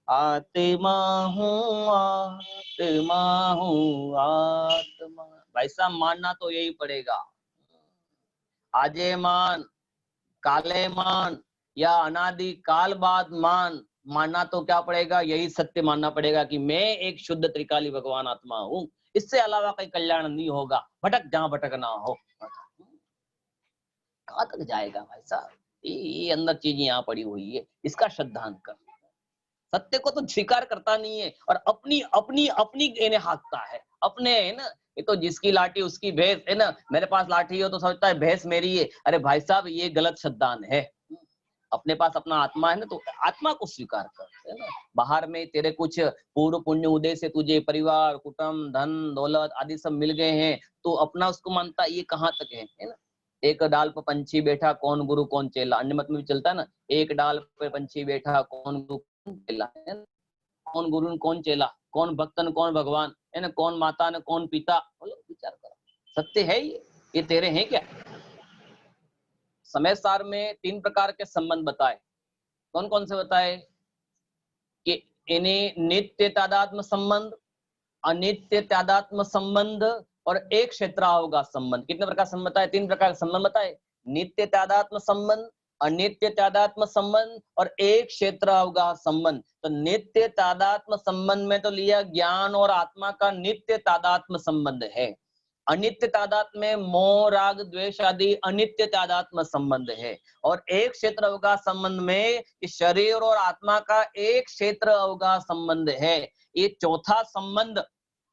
आत्मा हूँ आत्मा हूँ आत्मा। भाई साहब, मानना तो यही पड़ेगा। आजे मान, काले मान या अनादि काल बाद मानना तो क्या पड़ेगा? यही सत्य मानना पड़ेगा कि मैं एक शुद्ध त्रिकाली भगवान आत्मा हूं, इससे अलावा कोई कल्याण नहीं होगा, भटक जहां भटकना हो। कहां तक जाएगा भाई साहब? ये अंदर चीज यहाँ पड़ी हुई है, इसका श्रद्धांत कर। सत्य को तो स्वीकार करता नहीं है और अपनी अपनी अपनी इन्हें हाँकता है, अपने, है ना। ये तो जिसकी लाठी उसकी भैंस, है ना। मेरे पास लाठी हो तो समझता है भैंस मेरी है। अरे भाई साहब, ये गलत श्रद्धांत है। अपने पास अपना आत्मा है ना, तो आत्मा को स्वीकार कर, है ना। बाहर में तेरे कुछ पूर्व पुण्य उदय से तुझे परिवार कुटुंब धन दौलत आदि सब मिल गए हैं, तो अपना उसको मानता, ये कहाँ तक है ना। एक डाल पर पंछी बैठा कौन गुरु कौन चेला, अन्य मत में भी चलता है ना। एक डाल पे पंछी बैठा कौन गुरु कौन चेला, है ना। कौन गुरु कौन चेला, कौन भक्तन कौन भगवान, है ना। कौन माता न कौन पिता, बोलो, विचार करो। सत्य है ये तेरे हैं क्या? समय सार में 3 प्रकार के संबंध बताए। कौन कौन से बताए? कि इन्हें नित्य तादात्म संबंध, अनित्य तादात्म संबंध और एक क्षेत्रावगाह संबंध। कितने प्रकार संबंध बताए? 3 प्रकार के संबंध बताए। नित्य तादात्म संबंध, अनित्य तादात्म संबंध और एक क्षेत्रावगाह संबंध। तो नित्य तादात्म संबंध में तो लिया ज्ञान और आत्मा का नित्य तादात्म संबंध है। अनित्य तादात्म्य में मोह राग द्वेष आदि अनित्य तादात्म्य संबंध है। और एक क्षेत्र अवगाह संबंध में शरीर और आत्मा का एक क्षेत्र अवगाह संबंध है। ये चौथा संबंध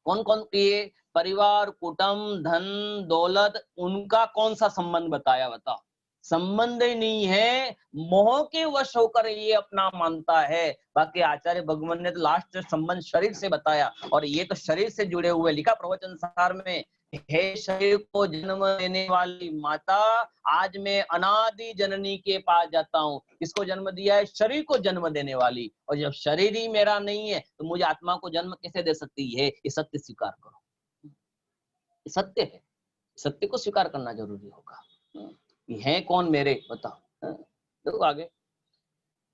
कौन कौन किए? परिवार कुटुंब धन दौलत, उनका कौन सा संबंध बताया? बताओ, संबंध ही नहीं है, मोह के वश होकर ये अपना मानता है। बाकी आचार्य भगवान ने तो लास्ट संबंध शरीर से बताया, और ये तो शरीर से जुड़े हुए लिखा प्रवचन सार में हे शरीर को जन्म देने वाली माता, आज मैं अनादि जननी के पास जाता हूँ। किसको जन्म दिया है? शरीर को जन्म देने वाली। और जब शरीर ही मेरा नहीं है तो मुझे आत्मा को जन्म कैसे दे सकती है? ये सत्य स्वीकार करो, ये सत्य है। सत्य को स्वीकार करना जरूरी होगा। ये है कौन मेरे, बताओ। देखो आगे,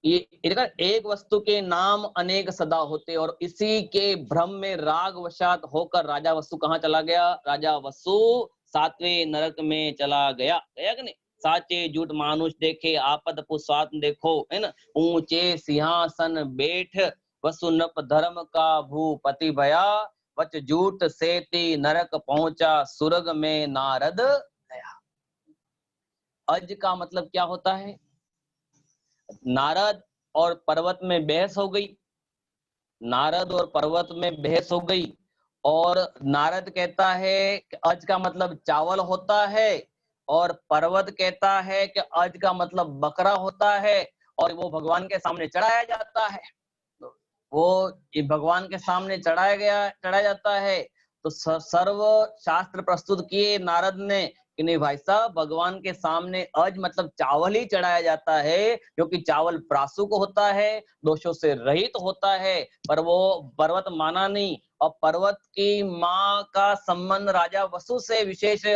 ये एक वस्तु के नाम अनेक सदा होते और इसी के भ्रम में राग वशात होकर राजा वसु कहाँ चला गया? राजा वसु सातवें नरक में चला गया। गया कि नहीं? साचे झूठ मानुष देखे आपद पुसात देखो, है ना। ऊंचे सिंहासन बैठ वसु नप धर्म का भूपति भया, वच झूठ सेती नरक पहुंचा सुरग में नारद गया। अज का मतलब क्या होता है? नारद और पर्वत में बहस हो गई। नारद और पर्वत में बहस हो गई और नारद कहता है कि अज का मतलब चावल होता है और पर्वत कहता है कि अज का मतलब बकरा होता है और वो भगवान के सामने चढ़ाया जाता है। वो भगवान के सामने चढ़ाया जाता है। तो सर्व शास्त्र प्रस्तुत किए नारद ने कि नहीं भाई साहब, भगवान के सामने अज मतलब चावल ही चढ़ाया जाता है, क्योंकि चावल प्रासुक होता है, दोषों से रहित होता है। पर वो पर्वत माना नहीं और पर्वत की माँ का संबंध राजा वसु से विशेष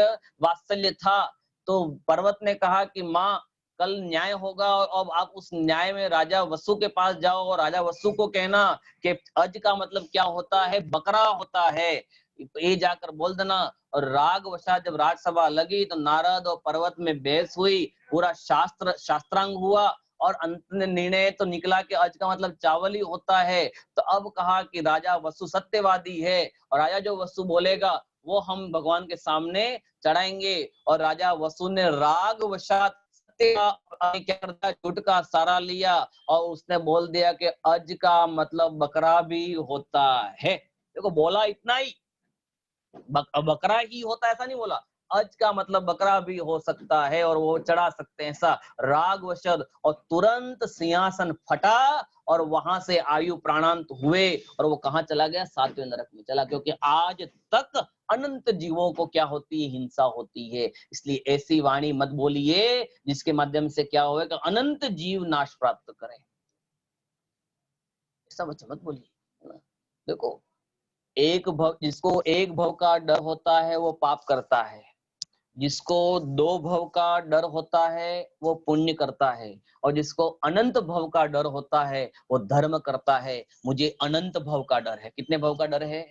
वात्सल्य था। तो पर्वत ने कहा कि माँ, कल न्याय होगा और अब आप उस न्याय में राजा वसु के पास जाओ और राजा वसु को कहना कि अज का मतलब क्या होता है? बकरा होता है। ये जाकर बोल देना। और राग वशा जब राजसभा लगी तो नारद और पर्वत में बहस हुई, पूरा शास्त्रांग हुआ और अंत में निर्णय तो निकला कि अज का मतलब चावल ही होता है। तो अब कहा कि राजा वसु सत्यवादी है और राजा जो वसु बोलेगा वो हम भगवान के सामने चढ़ाएंगे। और राजा वसु ने राग वशात क्या करता, झूठ का सहारा लिया और उसने बोल दिया कि अज का मतलब बकरा भी होता है। देखो बोला इतना ही, बकरा ही होता है ऐसा नहीं बोला, अज का मतलब बकरा भी हो सकता है और वो चढ़ा सकते हैं, ऐसा राग वशद। और तुरंत सिंहासन फटा और वहां से आयु प्राणांत हुए और वो कहाँ चला गया? सातवें नरक में चला। क्योंकि आज तक अनंत जीवों को क्या होती है? हिंसा होती है। इसलिए ऐसी वाणी मत बोलिए जिसके माध्यम से क्या होगा कि अनंत जीव नाश प्राप्त करें। ऐसा बच्चा मत बोलिए। देखो, जिसको एक भव का डर होता है वो पाप करता है, जिसको दो भव का डर होता है वो पुण्य करता है, और जिसको अनंत भव का डर होता है वो धर्म करता है। मुझे अनंत भव का डर है। कितने भव का डर है?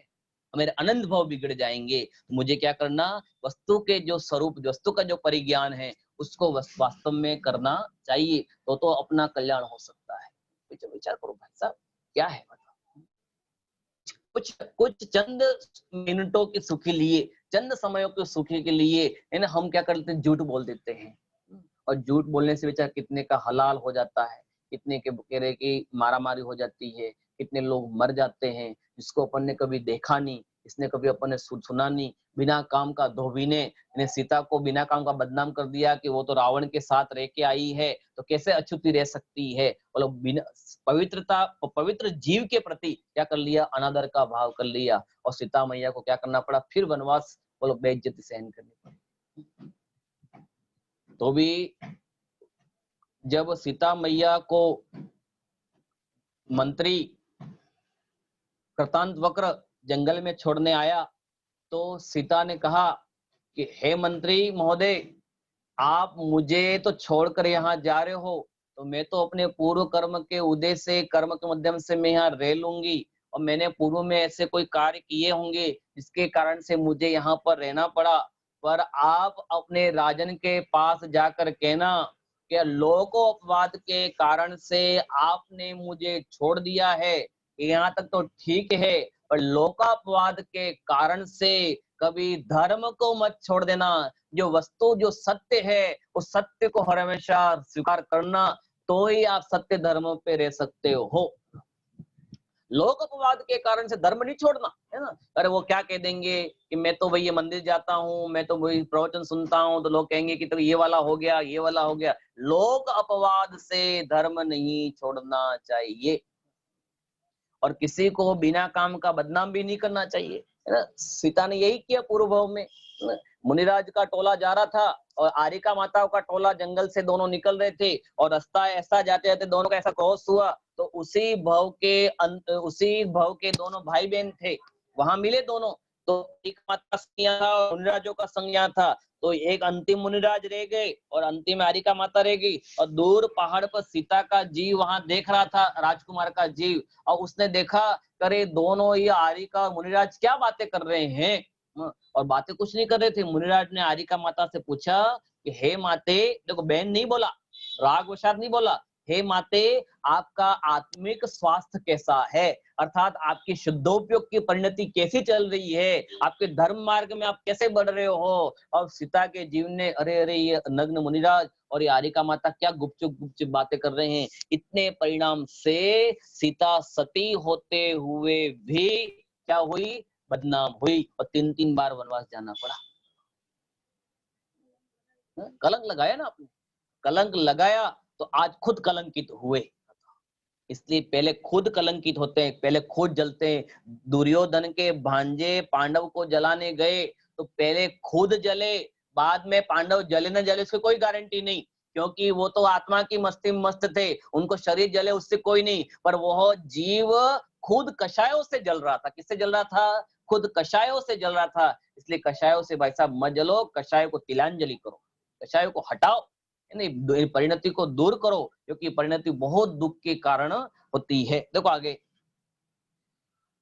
मेरे अनंत भव बिगड़ जाएंगे। तो मुझे क्या करना? वस्तु के जो स्वरूप, वस्तु का जो परिज्ञान है उसको वास्तव में करना चाहिए, तो अपना कल्याण हो सकता है। विचार करो भाई साहब, क्या है मतलब कुछ कुछ चंद मिनटों के सुख के लिए, चंद समयों के सुख के लिए, है ना, हम क्या करते हैं? झूठ बोल देते हैं। और झूठ बोलने से बेचारा कितने का हलाल हो जाता है, कितने के बकेरे की मारामारी हो जाती है, कितने लोग मर जाते हैं जिसको अपन ने कभी देखा नहीं, इसने कभी अपन ने सुना नहीं। बिना काम का धोबी ने सीता को बिना काम का बदनाम कर दिया कि वो तो रावण के साथ रह के आई है, तो कैसे अछूती रह सकती है। बोलो बिना पवित्र जीव के प्रति क्या कर लिया? अनादर का भाव कर लिया और सीता मैया को क्या करना पड़ा? फिर वनवास, बोलो बेइज्जती सहन करनी पड़ी। तो भी जब सीता मैया को मंत्री कृतांत वक्र जंगल में छोड़ने आया तो सीता ने कहा कि हे मंत्री महोदय, आप मुझे तो छोड़कर यहाँ जा रहे हो, तो मैं तो अपने पूर्व कर्म के उदय से, कर्म के माध्यम से मैं यहाँ रह लूंगी और मैंने पूर्व में ऐसे कोई कार्य किए होंगे जिसके कारण से मुझे यहाँ पर रहना पड़ा। पर आप अपने राजन के पास जाकर कहना कि लोको अपवाद के कारण से आपने मुझे छोड़ दिया है, यहाँ तक तो ठीक है, पर लोकापवाद के कारण से कभी धर्म को मत छोड़ देना। जो वस्तु, जो सत्य है, उस सत्य को हमेशा स्वीकार करना, तो ही आप सत्य धर्म पे रह सकते हो। लोक अपवाद के कारण से धर्म नहीं छोड़ना, है ना। अरे वो क्या कह देंगे कि मैं तो वही मंदिर जाता हूँ, मैं तो वही प्रवचन सुनता हूँ, तो लोग कहेंगे कि तो ये वाला हो गया, ये वाला हो गया। लोक अपवाद से धर्म नहीं छोड़ना चाहिए और किसी को बिना काम का बदनाम भी नहीं करना चाहिए। है ना। सीता ने यही किया पूर्व भाव में, है ना? मुनिराज का टोला जा रहा था और आरिका माताओं का टोला जंगल से दोनों निकल रहे थे और रास्ता ऐसा जाते जाते दोनों का ऐसा क्रॉस हुआ, तो उसी भव के दोनों भाई बहन थे, वहां मिले दोनों। तो एक माता संज्ञा था और मुनिराजों का संज्ञा था, तो एक अंतिम मुनिराज रह गए और अंतिम आरिका माता रह गई। और दूर पहाड़ पर सीता का जीव वहां देख रहा था, राजकुमार का जीव, और उसने देखा करे दोनों ही आरिका और मुनिराज क्या बातें कर रहे हैं। और बातें कुछ नहीं कर रहे थे। मुनिराज ने आरिका माता से पूछा कि हे माते, देखो बहन नहीं बोला, राग वशात नहीं बोला, हे माते आपका आत्मिक स्वास्थ्य कैसा है, अर्थात आपकी शुद्धोपयोग की परिणति कैसी चल रही है, आपके धर्म मार्ग में आप कैसे बढ़ रहे हो। और सीता के जीव ने, अरे अरे ये नग्न मुनिराज और ये आरिका माता क्या गुपचुप गुपचुप बातें कर रहे हैं। इतने परिणाम से सीता सती होते हुए भी क्या हुई, बदनाम हुई और 3-3 बार वनवास जाना पड़ा। कलंक लगाया ना आपने, कलंक लगाया तो आज खुद कलंकित हुए। इसलिए पहले खुद कलंकित होते हैं, पहले खुद जलते हैं। दुर्योधन के भांजे पांडव को जलाने गए तो पहले खुद जले, बाद में पांडव जले न जले उसकी कोई गारंटी नहीं, क्योंकि वो तो आत्मा की मस्ती में मस्त थे, उनको शरीर जले उससे कोई नहीं, पर वो जीव खुद कषायों से जल रहा था। किससे जल रहा था? खुद कषायों से जल रहा था। इसलिए कषायों से भाई साहब मत जलो, कषायों को तिलांजलि करो, कषायों को हटाओ, नहीं परिणति को दूर करो, क्योंकि परिणति बहुत दुख के कारण होती है। देखो आगे,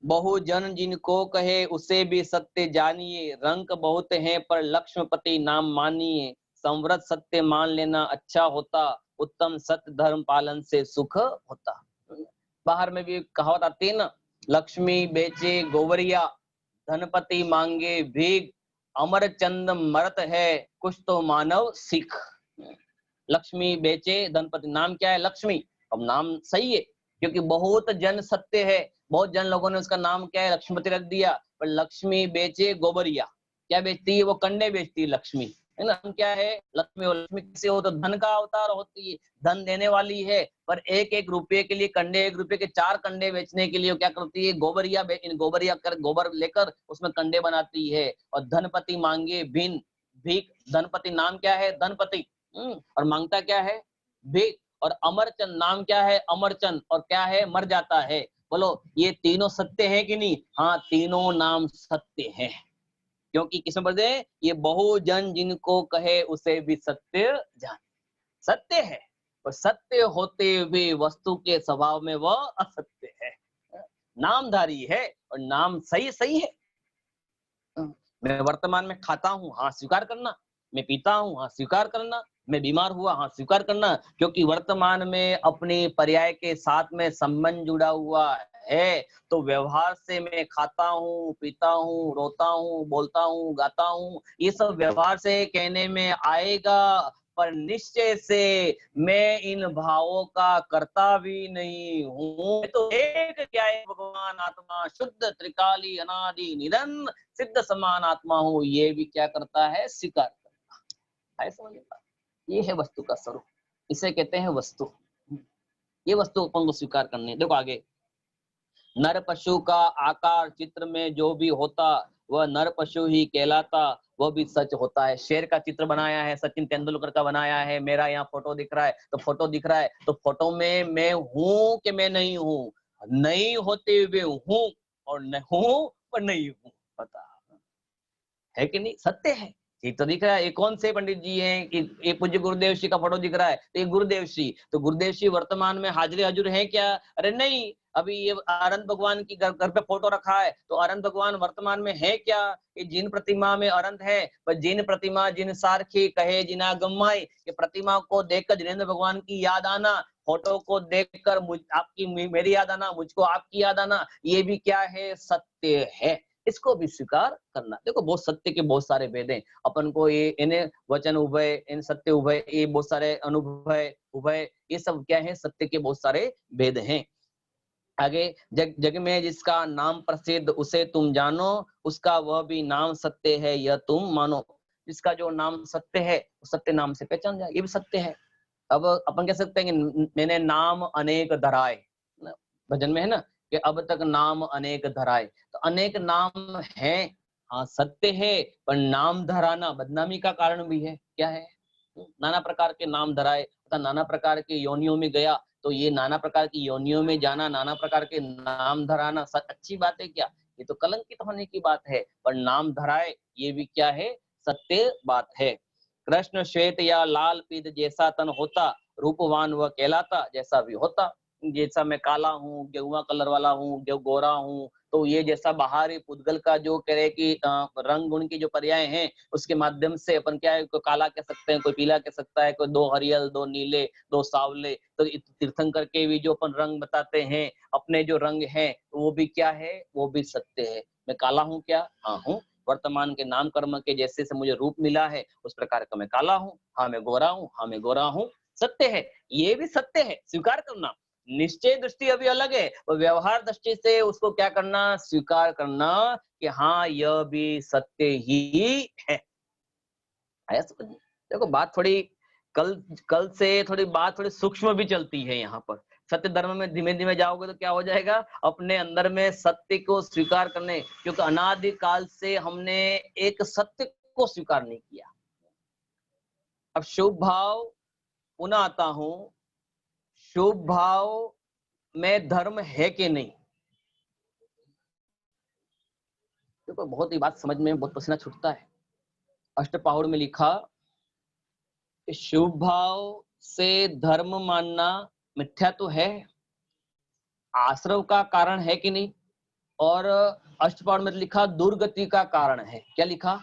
बहुजन जिनको कहे उसे भी सत्य जानिए, रंक बहुत है पर लक्ष्मीपति नाम मानिए, संवृत सत्य मान लेना अच्छा होता, उत्तम सत्य धर्म पालन से सुख होता। बाहर में भी कहावत आती है ना, लक्ष्मी बेचे गोवरिया, धनपति मांगे भीख, अमर चंद मरत है, कुछ तो मानव सीख। लक्ष्मी बेचे धनपति, नाम क्या है? लक्ष्मी। अब नाम सही है क्योंकि बहुत जन सत्य है, बहुत जन लोगों ने उसका नाम क्या है? लक्ष्मीपति रख दिया। पर लक्ष्मी बेचे गोबरिया, क्या बेचती है? वो कंडे बेचती है लक्ष्मी, है ना। नाम क्या है? लक्ष्मी। और लक्ष्मी किसे हो? तो धन का अवतार होती है, धन देने वाली है। पर एक एक रुपये के लिए कंडे, 1 रुपये के 4 कंडे बेचने के लिए वो क्या करती है? गोबरिया गोबरिया कर गोबर लेकर उसमें कंडे बनाती है। और धनपति मांगे भिन भीख, धनपति नाम क्या है? धनपति। और मांगता क्या है? भीख। और अमरचंद नाम क्या है? अमरचंद। और क्या है? मर जाता है। बोलो ये तीनों सत्य है कि नहीं? हाँ, तीनों नाम सत्य है, क्योंकि किसमें पढ़ते हैं? ये बहुजन जिनको कहे उसे भी सत्य जान, सत्य है। और सत्य होते हुए वस्तु के स्वभाव में वह असत्य है, नामधारी है और नाम सही सही है। मैं वर्तमान में खाता हूँ, हाँ स्वीकार करना। मैं पीता हूँ, हाँ स्वीकार करना। मैं बीमार हुआ, हाँ स्वीकार करना, क्योंकि वर्तमान में अपने पर्याय के साथ में संबंध जुड़ा हुआ है। तो व्यवहार से मैं खाता हूँ, पीता हूँ, रोता हूँ, बोलता हूँ, गाता हूँ, ये सब व्यवहार से कहने में आएगा, पर निश्चय से मैं इन भावों का करता भी नहीं हूँ। तो एक क्या है? भगवान आत्मा शुद्ध त्रिकाली अनादि निरंतर सिद्ध समान आत्मा हूँ, ये भी क्या करता है? स्वीकार करता है। समझ में? ये है वस्तु का स्वरूप, इसे कहते हैं वस्तु। ये वस्तु अपन को स्वीकार करनी है। देखो आगे, नर पशु का आकार चित्र में जो भी होता वह नर पशु ही कहलाता, वह भी सच होता है। शेर का चित्र बनाया है, सचिन तेंदुलकर का बनाया है, मेरा यहाँ फोटो दिख रहा है, तो फोटो दिख रहा है, तो फोटो में मैं हूँ कि मैं नहीं हूँ? नहीं होते हुए हूँ, और न हूँ पर नहीं हूँ, पता है कि नहीं? सत्य है। ये तो दिख रहा है। ये कौन से पंडित जी हैं कि ये पूज्य गुरुदेव जी का फोटो दिख रहा है, तो ये गुरुदेव जी, तो गुरुदेव जी वर्तमान में हाजिर हजूर है क्या? अरे नहीं, अभी ये अनंत भगवान की घर पे फोटो रखा है, तो अनंत भगवान वर्तमान में है क्या? ये जिन प्रतिमा में अनंत है, पर जिन प्रतिमा जिन सारखी कहे जिना गम्माई, ये प्रतिमा को देखकर जिनेंद्र भगवान की याद आना, फोटो को देखकर आपकी मेरी याद आना, मुझको आपकी याद आना, ये भी क्या है? सत्य है। इसको भी स्वीकार करना। देखो बहुत सत्य के बहुत सारे भेद हैं, अपन को ये इन्हें वचन उभय, इन सत्य उभय, ये बहुत सारे अनुभय उभय, ये सब क्या है? सत्य के बहुत सारे भेद हैं। आगे, जग जग में जिसका नाम प्रसिद्ध उसे तुम जानो, उसका वह भी नाम सत्य है यह तुम मानो। जिसका जो नाम सत्य है, सत्य नाम से पहचान जाए, ये भी सत्य है। अब अपन कह सकते हैं कि मैंने नाम अनेक धराए, भजन में है ना, कि अब तक नाम अनेक धराए। तो अनेक नाम है, हाँ सत्य है, पर नाम धराना बदनामी का कारण भी है। क्या है? नाना प्रकार के नाम धराए तथा नाना प्रकार के योनियों में गया, तो ये नाना प्रकार की योनियों में जाना, नाना प्रकार के नाम धराना अच्छी बात है क्या? ये तो कलंकित होने की बात है। पर नाम धराए ये भी क्या है? सत्य बात है। कृष्ण श्वेत या लाल पीत जैसा तन होता, रूपवान वह कहलाता जैसा भी होता। जैसा मैं काला हूँ, गेहुआ कलर वाला हूँ, गोरा हूँ, तो ये जैसा बाहरी पुद्गल का जो कह रहे कि रंग गुण की जो पर्याय हैं, उसके माध्यम से अपन क्या है, कोई काला कह सकते हैं, कोई पीला कह सकता है, कोई दो हरियल, दो नीले, दो सावले। तो तीर्थंकर के भी जो अपन रंग बताते हैं, अपने जो रंग हैं, वो भी क्या है? वो भी सत्य है। मैं काला हूँ क्या? हाँ हूँ। वर्तमान के नाम कर्म के जैसे से मुझे रूप मिला है, उस प्रकार का मैं काला हूँ। हाँ मैं गोरा हूँ, हाँ मैं गोरा हूँ, सत्य है। ये भी सत्य है, स्वीकार करना। निश्चय दृष्टि अभी अलग है, और व्यवहार दृष्टि से उसको क्या करना? स्वीकार करना कि हाँ यह भी सत्य ही है। आया समझ में? देखो बात थोड़ी कल कल से थोड़ी बात थोड़ी सूक्ष्म भी चलती है यहाँ पर। सत्य धर्म में धीमे धीमे जाओगे तो क्या हो जाएगा? अपने अंदर में सत्य को स्वीकार करने, क्योंकि अनादि काल से हमने एक सत्य को स्वीकार नहीं किया। अब शुभ भाव पुनः आता हूं, शुभ भाव में धर्म है कि नहीं? देखो बहुत ही बात समझ में बहुत पसीना छूटता है। अष्टपहूड़ में लिखा कि शुभ भाव से धर्म मानना मिथ्या तो है, आश्रव का कारण है कि नहीं? और अष्टपहूड़ में लिखा दुर्गति का कारण है। क्या लिखा?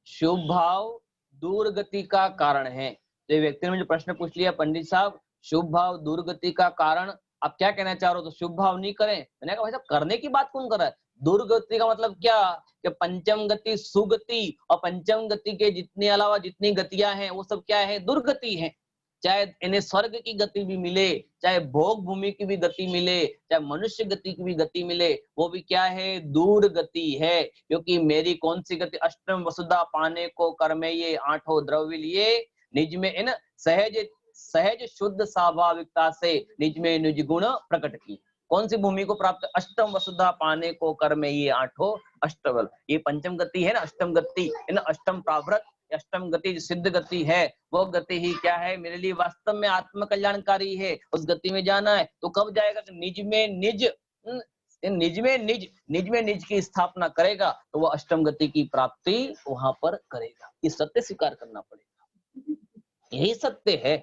शुभ भाव दुर्गति का कारण है। तो व्यक्ति ने मुझे प्रश्न पूछ लिया, पंडित साहब शुभ भाव दुर्गति का कारण आप क्या कहना चाह रहे हो? तो शुभ भाव नहीं करें। मैंने कहा भाई साहब करने की बात कौन कर रहा है? दुर्गति का मतलब क्या? कि पंचम गति सुगति, और पंचम गति के जितने अलावा जितनी गतियां हैं वो सब क्या है? दुर्गति है। चाहे इन्हें स्वर्ग की गति भी मिले, चाहे भोग भूमि की भी गति मिले, चाहे मनुष्य गति की भी गति मिले, वो भी क्या है? दूर गति है। क्योंकि मेरी कौन सी गति? अष्टम वसुधा पाने को कर्मे ये आठों द्रव्य लिए, निज में इन सहज सहज शुद्ध स्वाभाविकता से निज में निज गुण प्रकट की। कौन सी भूमि को प्राप्त? अष्टम वसुधा पाने को कर्मे ये आठों अष्टबल। ये पंचम गति है ना, अष्टम गति, इन अष्टम प्रावृत अष्टम गति जो सिद्ध गति है, वो गति ही क्या है? मेरे लिए वास्तव में आत्म कल्याणकारी है। उस गति में जाना है तो कब जाएगा? निज में निज, निज में निज की स्थापना करेगा तो वह अष्टम गति की प्राप्ति वहां पर करेगा। ये सत्य स्वीकार करना पड़ेगा। यही सत्य है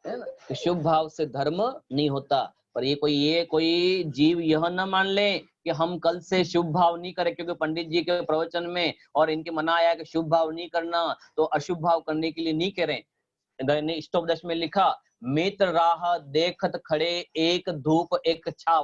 ना? कि शुभ भाव से धर्म नहीं होता। पर ये कोई जीव यह न मान ले कि हम कल से शुभ भाव नहीं करें, क्योंकि पंडित जी के प्रवचन में और इनके मना आया कि शुभ भाव नहीं करना, तो अशुभ भाव करने के लिए नहीं करें। इष्टोपदेश में लिखा, मित्र राह देखत खड़े एक धूप एक छाव।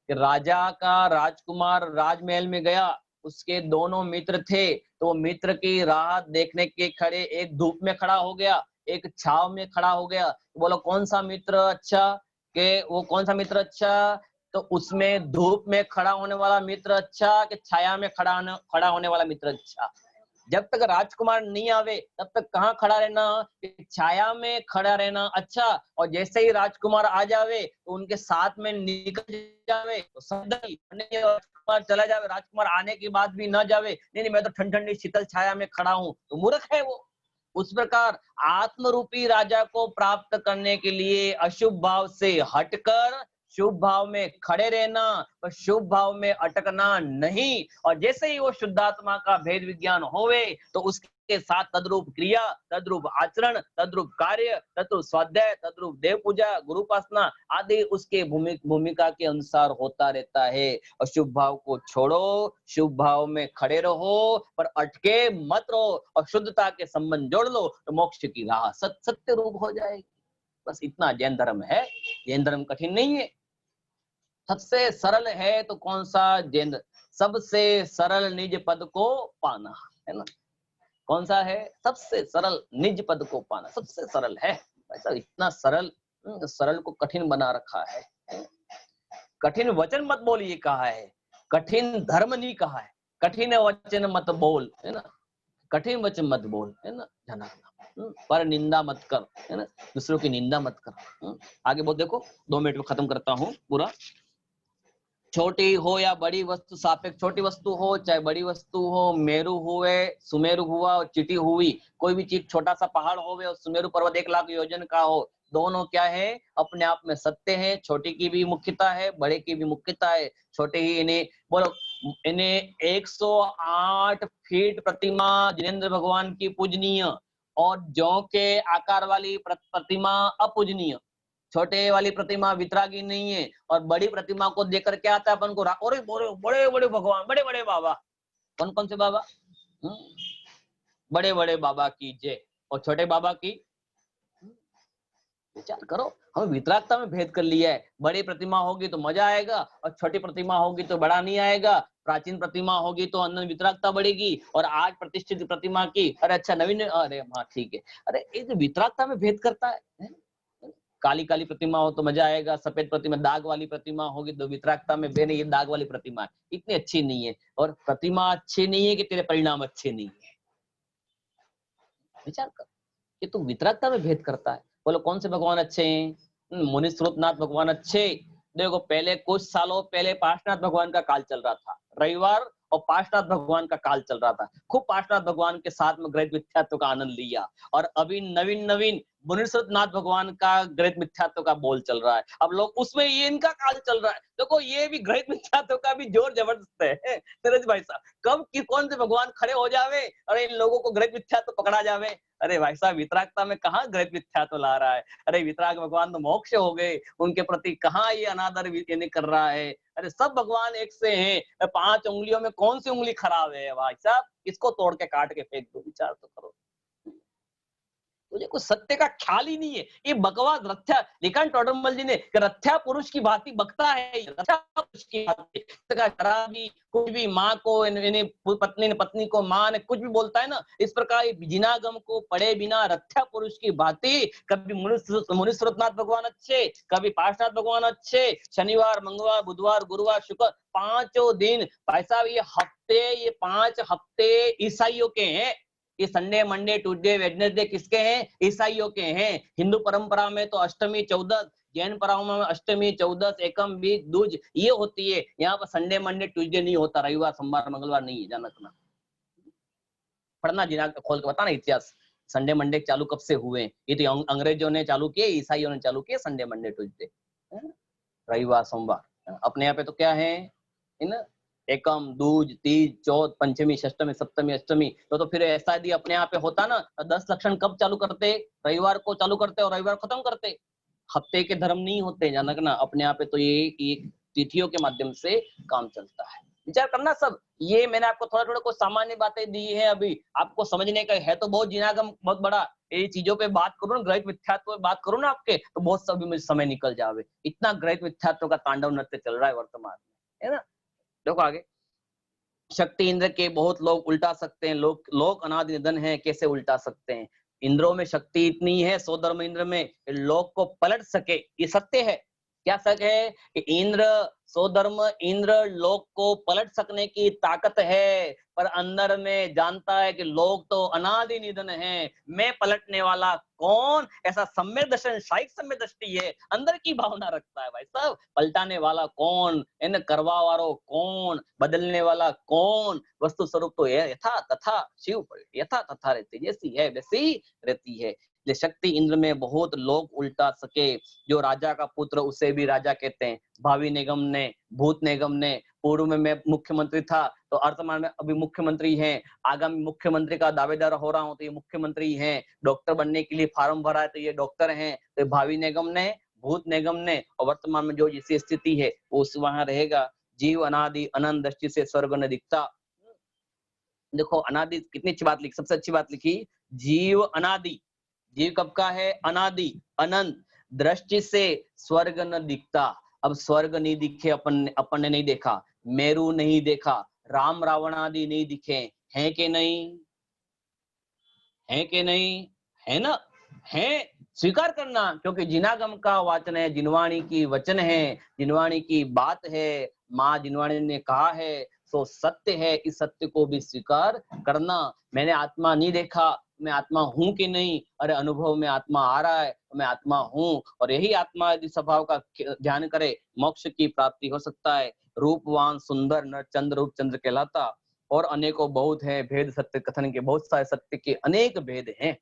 कि राजा का राजकुमार राजमहल में गया, उसके दोनों मित्र थे, तो मित्र की राह देखने के खड़े, एक धूप में खड़ा हो गया, एक छाव में खड़ा हो गया। तो बोलो कौन सा मित्र अच्छा? के वो कौन सा मित्र अच्छा? तो उसमें धूप में खड़ा होने वाला मित्र अच्छा कि छाया में खड़ा होने वाला मित्र अच्छा? जब तक राजकुमार नहीं आवे तब तक कहाँ खड़ा रहना? छाया में खड़ा रहना अच्छा। और जैसे ही राजकुमार आ जावे तो उनके साथ में निकल जावे तो राजकुमार चला जावे, राजकुमार आने के बाद भी न जावे, नहीं नहीं मैं तो ठंडी ठंडी शीतल छाया में खड़ा हूँ, तो मूर्ख है वो। उस प्रकार आत्म रूपी राजा को प्राप्त करने के लिए अशुभ भाव से हटकर शुभ भाव में खड़े रहना, और शुभ भाव में अटकना नहीं। और जैसे ही वो शुद्धात्मा का भेद विज्ञान होवे तो उसके साथ तद्रूप क्रिया, तद्रूप आचरण, तद्रूप कार्य, तद्रूप स्वाध्याय, तद्रूप देव पूजा, गुरुपासना आदि उसके भूमिका के अनुसार होता रहता है। और शुभ भाव को छोड़ो, शुभ भाव में खड़े रहो, पर अटके मत रहो, और शुद्धता के संबंध जोड़ लो तो मोक्ष की राह सत्य रूप हो जाएगी। बस इतना जैन धर्म है। जैन धर्म कठिन नहीं है, सबसे सरल है। तो कौन सा? जैन सबसे सरल निज पद को पाना, है ना? कौन सा है? सबसे सरल निज पद को पाना, सबसे सरल है। ऐसा इतना सरल, सरल को कठिन बना रखा है। कठिन वचन मत बोल ये कहा है, कठिन धर्म नहीं कहा है। कठिन वचन मत बोल, है ना? कठिन वचन मत बोल, है ना? ध्यान रखना। पर निंदा मत कर, है ना? दूसरों की निंदा मत कर। आगे बहुत देखो, 2 मिनट में खत्म करता हूँ पूरा। छोटी हो या बड़ी वस्तु सापेक्ष, छोटी वस्तु हो चाहे बड़ी वस्तु हो, मेरु हुए, सुमेरु हुआ और चिटी हुई, कोई भी चीज, छोटा सा पहाड़ होवे और सुमेरु पर्वत 1 लाख योजन का हो, दोनों क्या है, अपने आप में सत्य है। छोटी की भी मुख्यता है, बड़े की भी मुख्यता है। छोटे ही इन्हें बोलो, इन्हें 108 फीट प्रतिमा जिनेंद्र भगवान की पूजनीय और जौ के आकार वाली प्रतिमा अपूजनीय। छोटे वाली प्रतिमा वितरागी नहीं है और बड़ी प्रतिमा को देखकर क्या आता है अपन को, अरे बड़े बड़े भगवान, बड़े बड़े बाबा। कौन कौन से बाबा? बड़े बड़े बाबा की जय। और छोटे बाबा की, विचार करो, हमें वितरागता में भेद कर लिया है। बड़ी प्रतिमा होगी तो मजा आएगा और छोटी प्रतिमा होगी तो बड़ा नहीं आएगा। प्राचीन प्रतिमा होगी तो अंदर वितरागता बढ़ेगी और आज प्रतिष्ठित प्रतिमा की, अरे अच्छा नवीन, अरे हाँ ठीक है, अरे ये जो वितरागता में भेद करता है। काली काली प्रतिमा हो तो मजा आएगा, सफेद प्रतिमा, दाग वाली प्रतिमा होगी तो वितरागता में बेने ये दाग वाली प्रतिमा है, इतनी अच्छी नहीं है। और प्रतिमा अच्छी नहीं है कि तेरे परिणाम अच्छे नहीं है। विचार कर, ये तो वितरागता में भेद करता है। बोलो कौन से भगवान अच्छे हैं? मुनि स्रोतनाथ भगवान अच्छे। देखो पहले कुछ सालों पहले पार्श्वनाथ भगवान का काल चल रहा था, रविवार और पार्श्वनाथ भगवान का काल चल रहा था। खूब पार्श्वनाथ भगवान के साथ में ग्रहित मिथ्यात्व का आनंद लिया। और अभी नवीन नवीन मुनिश्रतनाथ भगवान का ग्रहित मिथ्यात्व का बोल चल रहा है। अब लोग उसमें ये इनका काल चल रहा है। देखो ये भी ग्रहित मिथ्यात्व का भी जोर जबरदस्त है सूरज भाई साहब। कब कि कौन से भगवान खड़े हो जावे और इन लोगों को ग्रहित मिथ्यात्व पकड़ा जावे। अरे भाई साहब, वितरागता में कहाँ ग्रहित मिथ्यात्व ला रहा है? अरे वितराग भगवान तो मोक्ष हो गए, उनके प्रति कहाँ ये अनादर कर रहा है? अरे सब भगवान एक से हैं। 5 उंगलियों में कौन सी उंगली खराब है भाई साहब? इसको तोड़ के काट के फेंक दो। विचार तो करो, मुझे कुछ सत्य का ख्याल ही नहीं है। ये बकवास रथ्या निकांत टोडरमल जी ने रथ्या पुरुष की भांति बकता है, रथ्या पुरुष की भांति शराबी कुछ भी माँ को पत्नी ने पत्नी को माँ ने कुछ भी बोलता है ना, इस प्रकार जिनागम को पढ़े बिना रथ्या पुरुष की भांति कभी मुनिश्रतनाथ भगवान अच्छे, कभी पार्श्वनाथ भगवान अच्छे, शनिवार मंगलवार बुधवार गुरुवार शुक्र 5 दिन भाई साहब, ये 5 हफ्ते ईसाइयों के हैं। ये संडे मंडे ट्यूसडे वेडनेसडे किसके हैं? ईसाइयों के हैं। हिंदू परंपरा में तो अष्टमी चौदस, जैन परंपरा में अष्टमी चौदस एकम बीज दूज ये होती है। यहाँ पर संडे मंडे ट्यूसडे नहीं होता, रविवार सोमवार मंगलवार नहीं है। जाना सुना पढ़ना, जिना खोल के बताना इतिहास। संडे मंडे चालू कब से हुए? ये तो अंग्रेजों ने चालू किए, ईसाइयों ने चालू किए संडे मंडे ट्यूसडे, रविवार सोमवार। अपने यहाँ पे तो क्या है इन एकम दूज तीज चौथ पंचमी षष्टमी सप्तमी अष्टमी। तो फिर ऐसा यदि अपने यहाँ पे होता ना, 10 लक्षण कब चालू करते? रविवार को चालू करते और रविवार खत्म करते। हफ्ते के धर्म नहीं होते, जानक ना। अपने यहाँ पे तो ये तिथियों के माध्यम से काम चलता है। विचार करना सब। ये मैंने आपको थोड़ा थोड़ा कुछ सामान्य बातें दी है, अभी आपको समझने का है तो बहुत जिनागम बहुत बड़ा। ये चीजों पे बात करूँ, ग्रहित मिथ्यात्व पे बात करूँ ना आपके, तो बहुत सभी मुझे समय निकल जावे। इतना ग्रहित मिथ्यात्व का तांडव नृत्य चल रहा है वर्तमान में, है ना। देखो आगे, शक्ति इंद्र के बहुत लोग उल्टा सकते हैं। लोक अनादि निधन है, कैसे उल्टा सकते हैं? इंद्रों में शक्ति इतनी है, स्वधर्म इंद्र में, लोक को पलट सके, ये सत्य है। क्या सच है कि इंद्र स्वधर्म इंद्र लोक को पलट सकने की ताकत है, पर अंदर में जानता है कि लोग तो अनादि निधन है, मैं पलटने वाला कौन? ऐसा सम्यक दर्शन, शाइक सम्यक दृष्टि है, अंदर की भावना रखता है भाई साहब। पलटाने वाला कौन, इन करवा वालो कौन, बदलने वाला कौन? वस्तु स्वरूप तो यथा तथा शिव, यथा तथा रहती, जैसी है वैसी रहती है। ये शक्ति इंद्र में बहुत लोग उल्टा सके। जो राजा का पुत्र उसे भी राजा कहते हैं। भावी निगम ने, भूत निगम ने, पूर्व में मैं मुख्यमंत्री था तो वर्तमान में अभी मुख्यमंत्री हैं, आगामी मुख्यमंत्री का दावेदार हो रहा हूं तो ये मुख्यमंत्री हैं, डॉक्टर बनने के लिए फार्म भरा है तो ये डॉक्टर हैं। तो भावी निगम ने, भूत निगम ने, और वर्तमान में जो जिसकी स्थिति है वो उस वहां रहेगा। जीव अनादि अनंत दृष्टि से स्वर्ग न दिखता। देखो अनादि कितनी अच्छी बात लिखी, सबसे अच्छी बात लिखी, जीव अनादि। जीव कब का है? अनादि अनंत दृष्टि से स्वर्ग न दिखता। अब स्वर्ग नहीं दिखे, अपन ने नहीं देखा, मेरू नहीं देखा, राम रावण आदि नहीं दिखे, हैं कि नहीं? है कि नहीं? है ना, है। स्वीकार करना, क्योंकि जिनागम का वाचन है, जिनवाणी की वचन है, जिनवाणी की बात है, माँ जिनवाणी ने कहा है, सो सत्य है। इस सत्य को भी स्वीकार करना। मैंने आत्मा नहीं देखा, मैं आत्मा हूं कि नहीं, अरे अनुभव में आत्मा आ रहा है, मैं आत्मा हूं, और यही आत्मा यदि स्वभाव का ध्यान करे, मोक्ष की प्राप्ति हो सकता है। रूपवान सुंदर नर चंद्र रूप चंद्र कहलाता, और अनेकों बहुत है भेद सत्य कथन के, बहुत सारे सत्य के अनेक भेद हैं।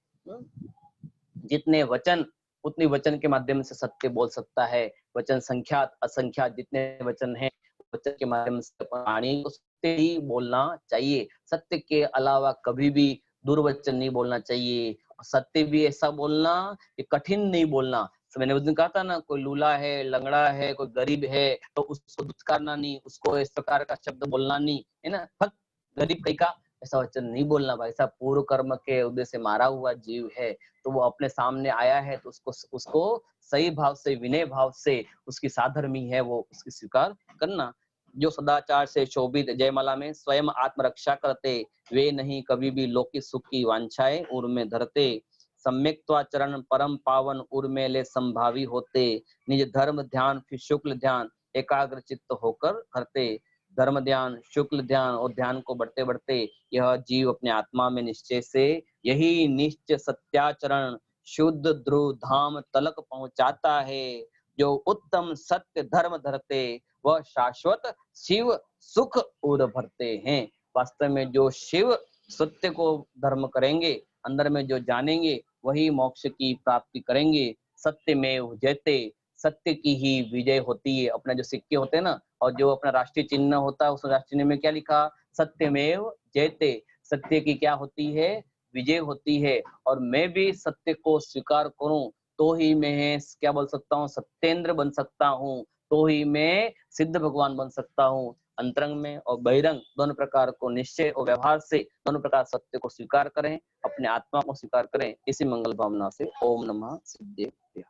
जितने वचन उतनी वचन के माध्यम से सत्य बोल सकता है। वचन संख्यात असंख्यात जितने वचन हैं, वचन के माध्यम से वाणी को सत्य ही बोलना चाहिए। सत्य के अलावा कभी भी दुर्वचन नहीं बोलना चाहिए। सत्य भी ऐसा बोलना कि कठिन नहीं बोलना। तो मैंने उस दिन कहा था ना, कोई लूला है, लंगड़ा है, कोई गरीब है, तो उसको दुत्कारना नहीं, उसको इस प्रकार का शब्द बोलना नहीं, है ना, फक गरीब कहीं का, ऐसा वचन नहीं बोलना भाई साहब। पूर्व कर्म के उद्देश्य से मारा हुआ जीव है, तो वो अपने सामने आया है, तो उसको सही भाव से, विनय भाव से, उसकी साधर्मी है वो उसकी स्वीकार करना। जो सदाचार से शोभित, जयमाला में, स्वयं आत्मरक्षा करते, वे नहीं कभी भी लौकिक सुख की वांछाएं उर में धरते। सम्यक्त्वाचरण परम पावन उर में ले संभावी होते, निज धर्म ध्यान फिर शुक्ल ध्यान एकाग्र चित्त होकर करते। धर्म ध्यान, शुक्ल ध्यान और ध्यान को बढ़ते बढ़ते यह जीव अपने आत्मा में निश्चय से यही निश्चय सत्याचरण शुद्ध ध्रुव धाम तलक पहुंचाता है। जो उत्तम सत्य धर्म धरते, वह शाश्वत शिव सुख उर भरते हैं। वास्तव में जो शिव सत्य को धर्म करेंगे, अंदर में जो जानेंगे, वही मोक्ष की प्राप्ति करेंगे। सत्यमेव जयते, सत्य की ही विजय होती है। अपना जो सिक्के होते हैं ना, और जो अपना राष्ट्रीय चिन्ह होता है, उस राष्ट्रीय चिन्ह में क्या लिखा, सत्यमेव जयते, सत्य की क्या होती है, विजय होती है। और मैं भी सत्य को स्वीकार करूं तो ही मैं क्या बोल सकता हूँ, सत्येंद्र बन सकता हूँ, तो ही मैं सिद्ध भगवान बन सकता हूँ। अंतरंग में और बहिरंग दोनों प्रकार को निश्चय और व्यवहार से दोनों प्रकार सत्य को स्वीकार करें, अपने आत्मा को स्वीकार करें। इसी मंगल भावना से ओम नमः सिद्धेभ्यः।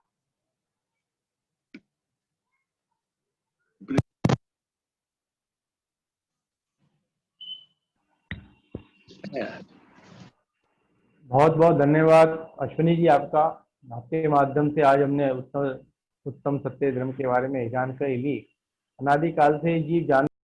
बहुत बहुत धन्यवाद अश्विनी जी आपका। आपके माध्यम से आज हमने उत्तम सत्य धर्म के बारे में जानकारी ली। अनादिकाल से जीव जान